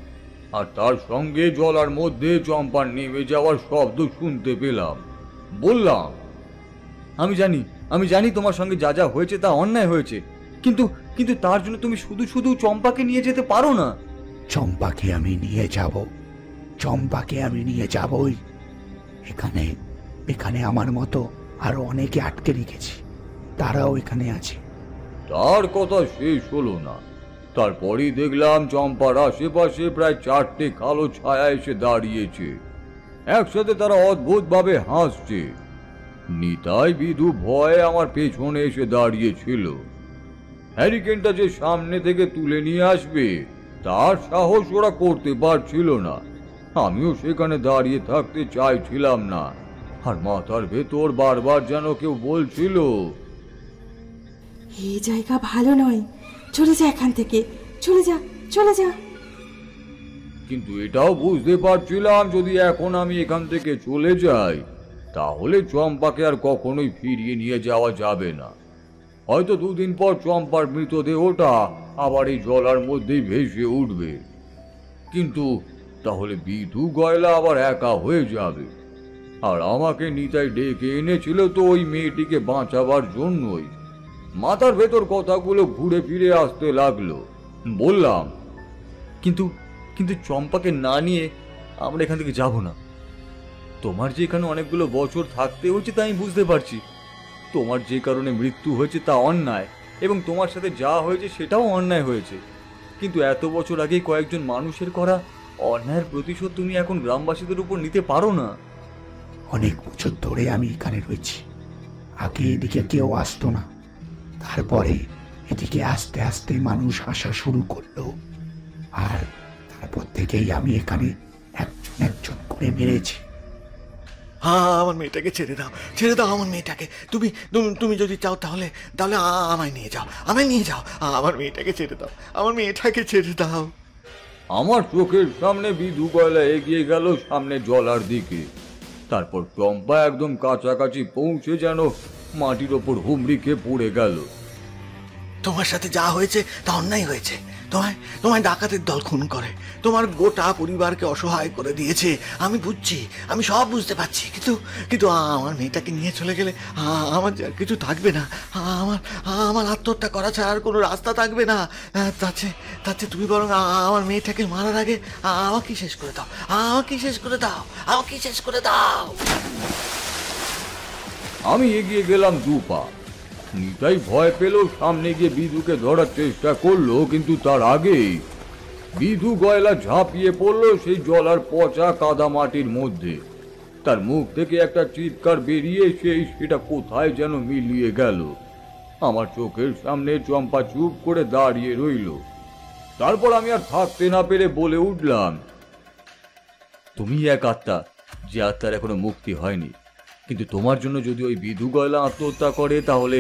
আর তার সঙ্গে জলার মধ্যে চম্পার নেমে যাওয়ার শব্দ শুনতে পেলাম। বললাম, আমি জানি তোমার সঙ্গে যা যা হয়েছে তা অন্যায় হয়েছে, কিন্তু তার জন্য তুমি শুধু শুধু চম্পাকে নিয়ে যেতে পারো না। চম্পাকে আমি নিয়ে যাবই। এখানে আমার মতো আরো অনেকে আটকে রেখেছি, তারাও এখানে আছে। তার কথা শেষ হলো না। তারপরই দেখলাম চম্পার আশেপাশে প্রায় 4টে কালো ছায়া এসে দাঁড়িয়েছে। একসাথে তারা অদ্ভুত ভাবে হাসছে। নিতাই বিধু ভয়ে আমার পেছনে এসে দাঁড়িয়েছিল। হ্যারিকেনটা যে সামনে থেকে তুলে নিয়ে আসবে তার সাহস ওরা করতে পারছিল না। আমিও সেখানে দাঁড়িয়ে থাকতে চাইছিলাম না। আর মাথার ভেতর বারবার যেন কেউ বলছিল, এই জায়গা ভালো নয়, চলে যা এখান থেকে, চলে যা। কিন্তু এটাও বুঝতে পারছিলাম যদি এখন আমি এখান থেকে চলে যাই তাহলে চম্পাকে আর কখনোই ফিরিয়ে নিয়ে যাওয়া যাবে না। হয়তো 2 দিন পর চম্পার মৃতদেহটা আবার এই জলার মধ্যেই ভেসে উঠবে। কিন্তু তাহলে বিধু গয়লা আবার একা হয়ে যাবে। আর আমাকে নিতাই ডেকে এনেছিল তো ওই মেয়েটিকে বাঁচাবার জন্যই। মাথার ভেতর কথাগুলো ঘুরে ফিরে আসতে লাগলো। বললাম, কিন্তু কিন্তু চম্পাকে না নিয়ে আমরা এখান থেকে যাব না। তোমার যে এখানে অনেকগুলো বছর থাকতে হয়েছে তা আমি বুঝতে পারছি। তোমার যে কারণে মৃত্যু হয়েছে তা অন্যায়, এবং তোমার সাথে যা হয়েছে সেটাও অন্যায় হয়েছে। কিন্তু এত বছর আগে কয়েকজন মানুষের করা অন্যায়ের প্রতিশোধ তুমি এখন গ্রামবাসীদের উপর নিতে পারো না। অনেক বছর ধরে আমি এখানে রয়েছি। আগে এদিকে কেউ আসতো না, তারপরে এদিকে আস্তে আস্তে মানুষ আসা শুরু করলো, আর তারপর থেকেই আমি এখানে একজন একজন করে মেরেছি। হ্যাঁ, আমার মেয়েটাকে ছেড়ে দাও, ছেড়ে দাও আমার মেয়েটাকে। তুমি তুমি তুমি যদি চাও তাহলে তাহলে আমায় নিয়ে যাও, আমায় নিয়ে যাও। আমার মেয়েটাকে ছেড়ে দাও, আমার মেয়েটাকে ছেড়ে দাও। আমার চোখের সামনে বিধু গয়লা এগিয়ে গেল সামনে জলার দিকে। তারপর চম্পা একদম কাছাকাছি পৌঁছে যেন মাটির ওপর হুমড়ি খেয়ে পড়ে গেল। তোমার সাথে যা হয়েছে তা অন্যায় হয়েছে। তোমায় তোমায় ডাকাতের দল খুন করে, তোমার গোটা পরিবারকে অসহায় করে দিয়েছে। আমি বুঝছি, আমি সব বুঝতে পারছি, কিন্তু কিন্তু আমার মেয়েটাকে নিয়ে চলে গেলে আমার আর কিছু থাকবে না। আমার আমার আত্মহত্যা করা ছাড়া আর কোনো রাস্তা থাকবে না। তাতে তুমি বরং আমার মেয়েটাকে মারার আগে আমাকে শেষ করে দাও, আমাকে শেষ করে দাও, আমাকে শেষ করে দাও। আমি এগিয়ে গেলাম 2 পা। নিতাই ভয় পেল, সামনে গিয়ে বিধুকে ধরার চেষ্টা করলো, কিন্তু তার আগেই বিধু গয়লা ঝাঁপিয়ে পড়লো সেই জলার পচা কাদা মাটির মধ্যে। তার মুখ থেকে একটা চিৎকার বেরিয়ে সেটা কোথায় যেন মিলিয়ে গেল। আমার চোখের সামনে চম্পা চুপ করে দাঁড়িয়ে রইল। তারপর আমি আর থাকতে না পেরে বলে উঠলাম, তুমি এক আত্মা, যে আত্মার এখনো মুক্তি হয়নি। কিন্তু তোমার জন্য যদি ওই বিধু গয়লা আত্মহত্যা করে তাহলে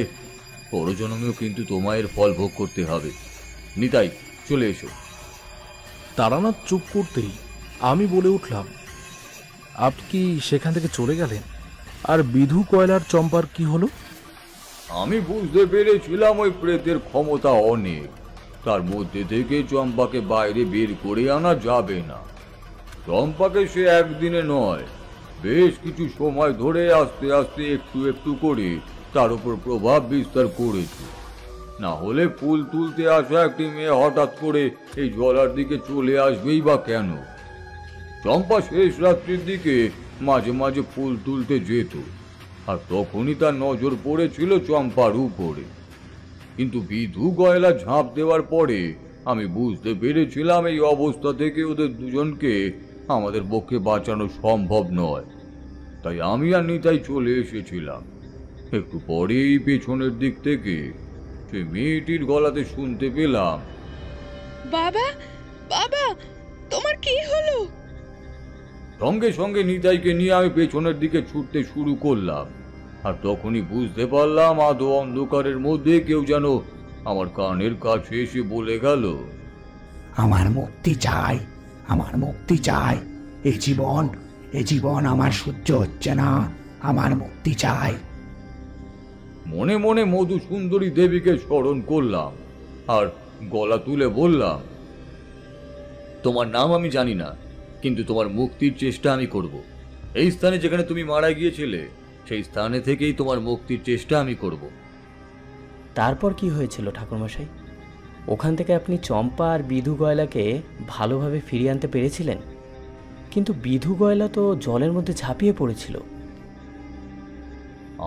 পরজন্মেও কিন্তু তোমার ফল ভোগ করতে হবে। নিতাই, চলে এসো। তারানাথ চুপ করতেই আমি বলে উঠলাম, আপনি কি সেখান থেকে চলে গেলেন? আর বিধু কয়লার চম্পার কি হলো? আমি বুঝতে পেরেছিলাম ওই প্রেতের ক্ষমতা অনেক, তার মধ্যে থেকে চম্পাকে বাইরে বের করে আনা যাবে না। চম্পাকে সে একদিনে নয়, বেশ কিছু সময় ধরে আস্তে আস্তে একটু একটু করে তার উপর প্রভাব বিস্তার করেছে। না হলে ফুল তুলতে আসা একটি মেয়ে হঠাৎ করে এই জলার দিকে চলে আসবেই বা কেন? চম্পা শেষ রাত্রির দিকে মাঝে মাঝে ফুল তুলতে যেত, আর তখনই তার নজর পড়েছিল চম্পার উপরে। কিন্তু বিধু গয়লা ঝাঁপ দেওয়ার পরে আমি বুঝতে পেরেছিলাম এই অবস্থা থেকে ওদের দুজনকে আমাদের পক্ষে বাঁচানো সম্ভব নয়। তাই আমি আর নিতাই চলে এসেছিলাম। একটু পরেই পেছনের দিক থেকে সে মেয়েটির গলাতে শুনতে পেলাম, বাবা, বাবা, তোমার কি হলো? সঙ্গে সঙ্গে নিতাইকে নিয়ে আমি পেছনের দিকে ছুটতে শুরু করলাম। আর তখনই বুঝতে পারলাম আধো অন্ধকারের মধ্যে কেউ যেন আমার কানের কাছে এসে বলে গেল, আমার মুক্তি চাই, আমার মুক্তি চাই। এ জীবন আমার সহ্য হচ্ছে না, আমার মুক্তি চাই। মনে মনে মধু সুন্দরী দেবীকে স্মরণ করলাম আর গলা তুলে বললাম, তোমার নাম আমি জানি না, কিন্তু তোমার মুক্তির চেষ্টা আমি করব। এই স্থানে যেখানে তুমি মারা গিয়েছিলে সেই স্থানে থেকেই তোমার মুক্তির চেষ্টা আমি করব। তারপর কি হয়েছিল ঠাকুরমশাই? ওখান থেকে আপনি চম্পা আর বিধু গয়লাকে ভালোভাবে ফিরিয়ে আনতে পেরেছিলেন, কিন্তু বিধু গয়লা তো জলের মধ্যে ঝাঁপিয়ে পড়েছিল।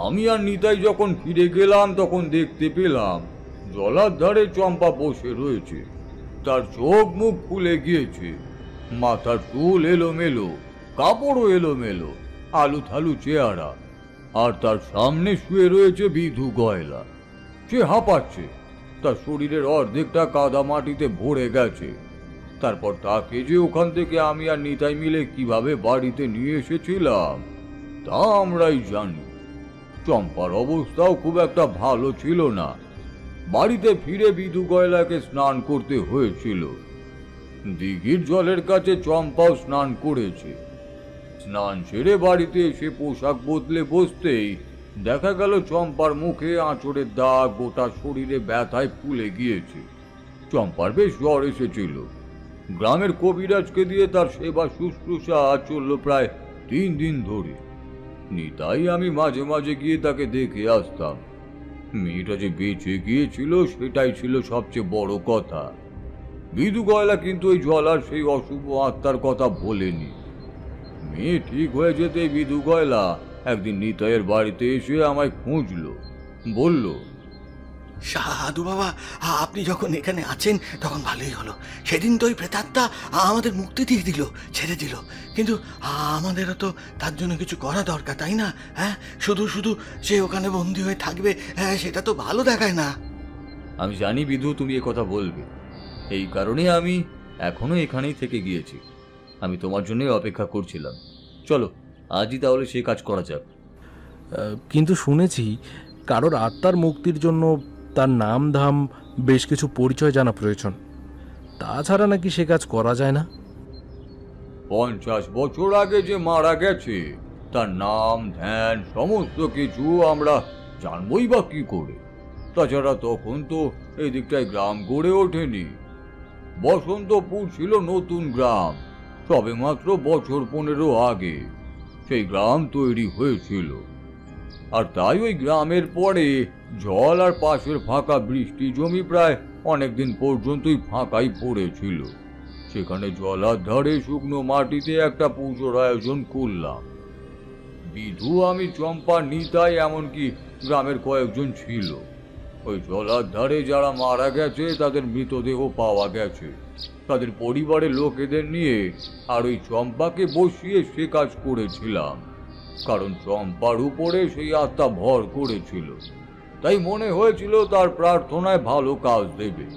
আমি আর নিতাই যখন ফিরে গেলাম তখন দেখতে পেলাম জলার ধারে চম্পা বসে রয়েছে। তার চোখ মুখ ফুলে গিয়েছে, মাথার চুল এলোমেলো, কাপড়ও এলোমেলো, আলু থালু চেহারা, আর তার সামনে শুয়ে রয়েছে বিধু গয়লা। সে হাঁপাচ্ছে, তার শরীরের অর্ধেকটা কাদা মাটিতে ভরে গেছে। তারপর তাকে যে ওখান থেকে আমি আর নিতাই মিলে কিভাবে বাড়িতে নিয়ে এসেছিলাম তা আমরাই জানি। চম্পার অবস্থাও খুব একটা ভালো ছিল না। বাড়িতে ফিরে বিধু গয়লাকে স্নান করতে হয়েছিল। দিঘির জলের কাছে চম্পাও স্নান করেছে। স্নান সেরে বাড়িতে এসে পোশাক বদলে বসতেই দেখা গেল চম্পার মুখে আঁচড়ের দাগ, গোটা শরীরে ব্যথায় ফুলে গিয়েছে। চম্পার বেশ জ্বর এসেছিল। গ্রামের কবিরাজকে দিয়ে তার সেবা শুশ্রূষা চলল প্রায় 3 দিন ধরে। নিতাই আমি মাঝে মাঝে গিয়ে তাকে দেখে আসতাম। মেয়েটা যে বেঁচে গিয়েছিল সেটাই ছিল সবচেয়ে বড় কথা। বিধু গয়লা কিন্তু ওই জলার সেই অশুভ আত্মার কথা ভোলেনি। মেয়ে ঠিক হয়ে যেতে বিধু গয়লা একদিন নিতাইয়ের বাড়িতে এসে আমায় খুঁজলো, বলল, সাধু বাবা, আপনি যখন এখানে আছেন তখন ভালোই হলো। সেদিন তো ওই প্রেতাত্মা আমাদের মুক্তি দিয়ে দিল, ছেড়ে দিল, কিন্তু আমাদেরও তো তার জন্য কিছু করা দরকার, তাই না? হ্যাঁ, শুধু শুধু সে ওখানে বন্দি হয়ে থাকবে, হ্যাঁ, সেটা তো ভালো দেখায় না। আমি জানি বিধু তুমি এ কথা বলবে, এই কারণে আমি এখনো এখানেই থেকে গিয়েছি। আমি তোমার জন্যই অপেক্ষা করছিলাম। চলো আজই তাহলে সেই কাজ করা যাক। কিন্তু শুনেছি কারোর আত্মার মুক্তির জন্য তার নাম ধাম বেশ কিছু পরিচয় জানা প্রয়োজন, তাছাড়া নাকি সে কাজ করা যায় না। 50 বছর আগে যে মারা গেছে তার নাম ধ্যান সমস্ত কিছু আমরা জানবই বা কি করে? তাছাড়া তখন তো এই দিকটায় গ্রাম গড়ে ওঠেনি। বসন্তপুর ছিল নতুন গ্রাম, সবে মাত্র বছর 15 আগে সেই গ্রাম তৈরি হয়েছিল। আর তাই ওই গ্রামের পরে জল আর পাশের ফাঁকা বৃষ্টি জমি প্রায় অনেকদিন পর্যন্তই ফাঁকাই পড়েছিল। সেখানে জলার ধারে শুকনো মাটিতে একটা পুজোর আয়োজন করলাম। বিধু, আমি, চম্পা, নিতাই, এমনকি গ্রামের কয়েকজন ছিল। ওই জলার ধারে যারা মারা গেছে তাদের মৃতদেহ পাওয়া গেছে। তাদের পরিবারের লোকেদের নিয়ে আর ওই চম্পাকে বসিয়ে সে কাজ করেছিলাম, কারণ চম্পার উপরে সেই আত্মা ভর করেছিল। তাই মনে হয়েছিল তার প্রার্থনায় ভালো কাজ দেবে।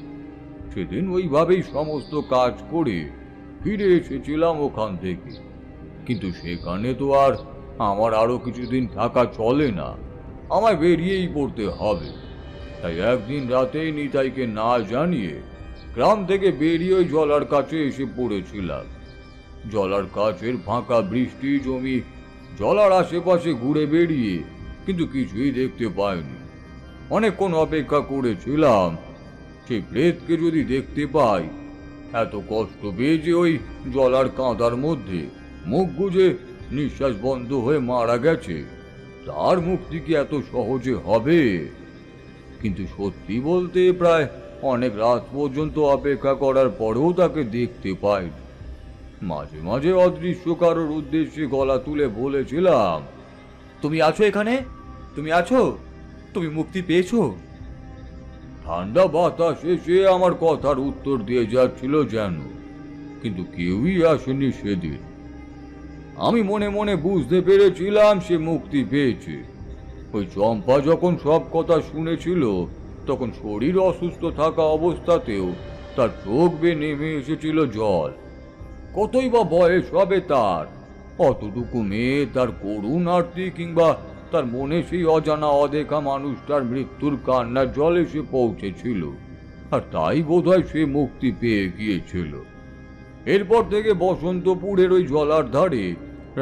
সেদিন ওইভাবেই সমস্ত কাজ করে ফিরে এসেছিলাম ওখান থেকে। কিন্তু সেখানে তো আর আমার আরো কিছুদিন থাকা চলে না, আমায় বেরিয়েই পড়তে হবে। তাই একদিন রাতেই নিতাইকে না জানিয়ে গ্রাম থেকে বেরিয়ে ওই জলার কাছে এসে পড়েছিলাম। জলার কাছের ফাঁকা বৃষ্টি জমি, জলার আশেপাশে ঘুরে বেরিয়ে কিন্তু কিছুই দেখতে পাইনি। অনেকক্ষণ অপেক্ষা করেছিলাম সেই প্রেতকে যদি দেখতে পাই। এত কষ্ট পেয়ে যে ওই জলার কাঁদার মধ্যে মুখ গুজে নিঃশ্বাস বন্ধ হয়ে মারা গেছে, তার মুক্তি কি এত সহজে হবে? কিন্তু সত্যি বলতে প্রায় অনেক রাত পর্যন্ত অপেক্ষা করার পরেও তাকে দেখতে পাইনি। মাঝে মাঝে অদৃশ্য কারোর উদ্দেশ্যে গলা তুলে বলেছিলাম, তুমি আছো এখানে? তুমি আছো? তুমি মুক্তি পেয়েছো? ঠান্ডা বাতাস এসে আমার কথার উত্তর দিয়ে যাচ্ছিল যেন, কিন্তু কেউই আসেনি সেদিন। আমি মনে মনে বুঝতে পেরেছিলাম সে মুক্তি পেয়েছে। ওই চম্পা যখন সব কথা শুনেছিল তখন শরীর অসুস্থ থাকা অবস্থাতেও তার চোখ বেয়ে নেমে এসেছিল জল। কতই বা বয়স হবে তার, অতটুকু মেয়ে তার করুণ আরতি কিংবা তার মনে সেই অজানা অদেখা মানুষটার মৃত্যুর কান্নার জল এসে পৌঁছেছিল, আর তাই বোধহয় সে মুক্তি পেয়ে গিয়েছিল। এরপর থেকে বসন্তপুরের ওই জলার ধারে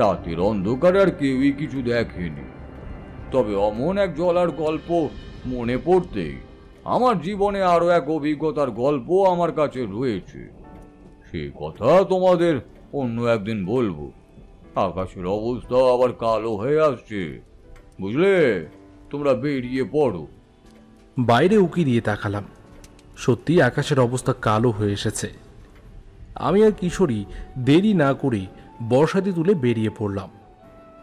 রাতের অন্ধকারে আর কেউই কিছু দেখেনি। তবে অমন এক জলার গল্প মনে পড়তেই আমার জীবনে আরো এক অভিজ্ঞতার গল্প আমার কাছে রয়েছে। সে কথা তোমাদের অন্য একদিন বলবো। আকাশের অবস্থা আবার কালো হয়ে আসছে, বুঝলে? তোমরা বেরিয়ে পড়ো। বাইরে উকি দিয়ে তাকালাম, সত্যি আকাশের অবস্থা কালো হয়ে এসেছে। আমি আর কিশোরী দেরি না করে বর্ষাতি তুলে বেরিয়ে পড়লাম।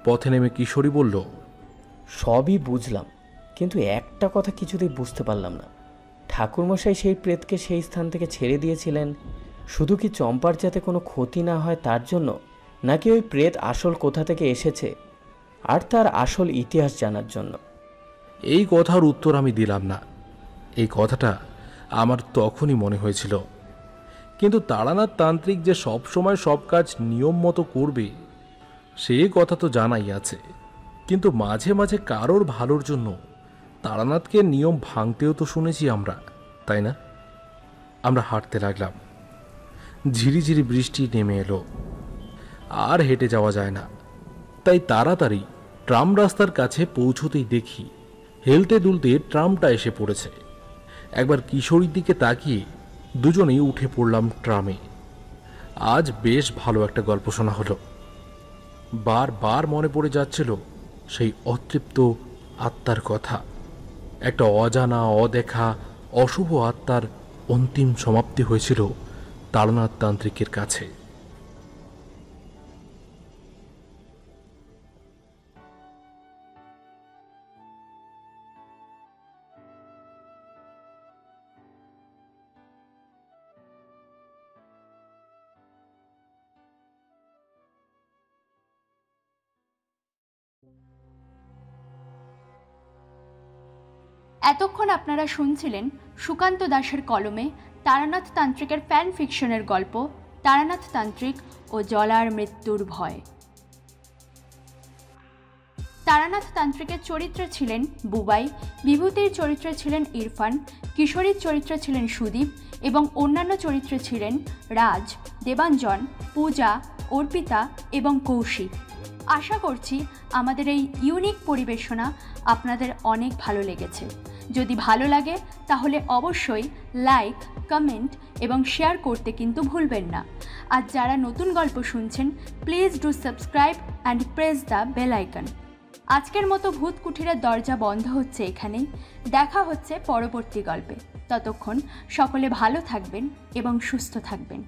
পথে নেমে কিশোরী বলল, সবই বুঝলাম, কিন্তু একটা কথা কিছুতেই বুঝতে পারলাম না। ঠাকুরমশাই সেই প্রেতকে সেই স্থান থেকে ছেড়ে দিয়েছিলেন শুধু কি চম্পার যাতে কোনো ক্ষতি না হয় তার জন্য, নাকি ওই প্রেত আসল কোথা থেকে এসেছে আর তার আসল ইতিহাস জানার জন্য? এই কথার উত্তর আমি দিলাম না। এই কথাটা আমার তখনই মনে হয়েছিল। কিন্তু তারানাথ তান্ত্রিক যে সব সময় সব কাজ নিয়ম মতো করবে সে কথা তো জানাই আছে, কিন্তু মাঝে মাঝে কারোর ভালোর জন্য তারানাথকে নিয়ম ভাঙতেও তো শুনেছি আমরা, তাই না? আমরা হাঁটতে লাগলাম। ঝিরিঝিরি বৃষ্টি নেমে এলো, আর হেঁটে যাওয়া যায় না। তাই তাড়াতাড়ি ট্রাম রাস্তার কাছে পৌঁছতেই দেখি হেলতে দুলতে ট্রামটা এসে পড়েছে। একবার কিশোরীর দিকে তাকিয়ে দুজনেই উঠে পড়লাম ট্রামে। আজ বেশ ভালো একটা গল্প শোনা হলো। বারবার মনে পড়ে যাচ্ছিল সেই অতৃপ্ত আত্মার কথা। একটা অজানা, অদেখা, অশুভ আত্মার অন্তিম সমাপ্তি হয়েছিল তারানাথ তান্ত্রিকের কাছে। এতক্ষণ আপনারা শুনছিলেন সুকান্ত দাসের কলমে তারানাথ তান্ত্রিকের ফ্যান ফিকশনের গল্প তারানাথ তান্ত্রিক ও জলার মৃত্যুর ভয়। তারানাথ তান্ত্রিকের চরিত্রে ছিলেন বুবাই, বিভূতির চরিত্রে ছিলেন ইরফান, কিশোরীর চরিত্রে ছিলেন সুদীপ এবং অন্যান্য চরিত্রে ছিলেন রাজ, দেবাঞ্জন, পূজা, অর্পিতা এবং কৌশিক। আশা করছি আমাদের এই ইউনিক পরিবেশনা আপনাদের অনেক ভালো লেগেছে। যদি ভালো লাগে তাহলে অবশ্যই লাইক, কমেন্ট এবং শেয়ার করতে কিন্তু ভুলবেন না। আর যারা নতুন গল্প শুনছেন, please do subscribe and press the bell icon. আজকের মতো ভূত কুঠিরের দরজা বন্ধ হচ্ছে এখানেই। দেখা হচ্ছে পরবর্তী গল্পে। ততক্ষণ সকলে ভালো থাকবেন এবং সুস্থ থাকবেন।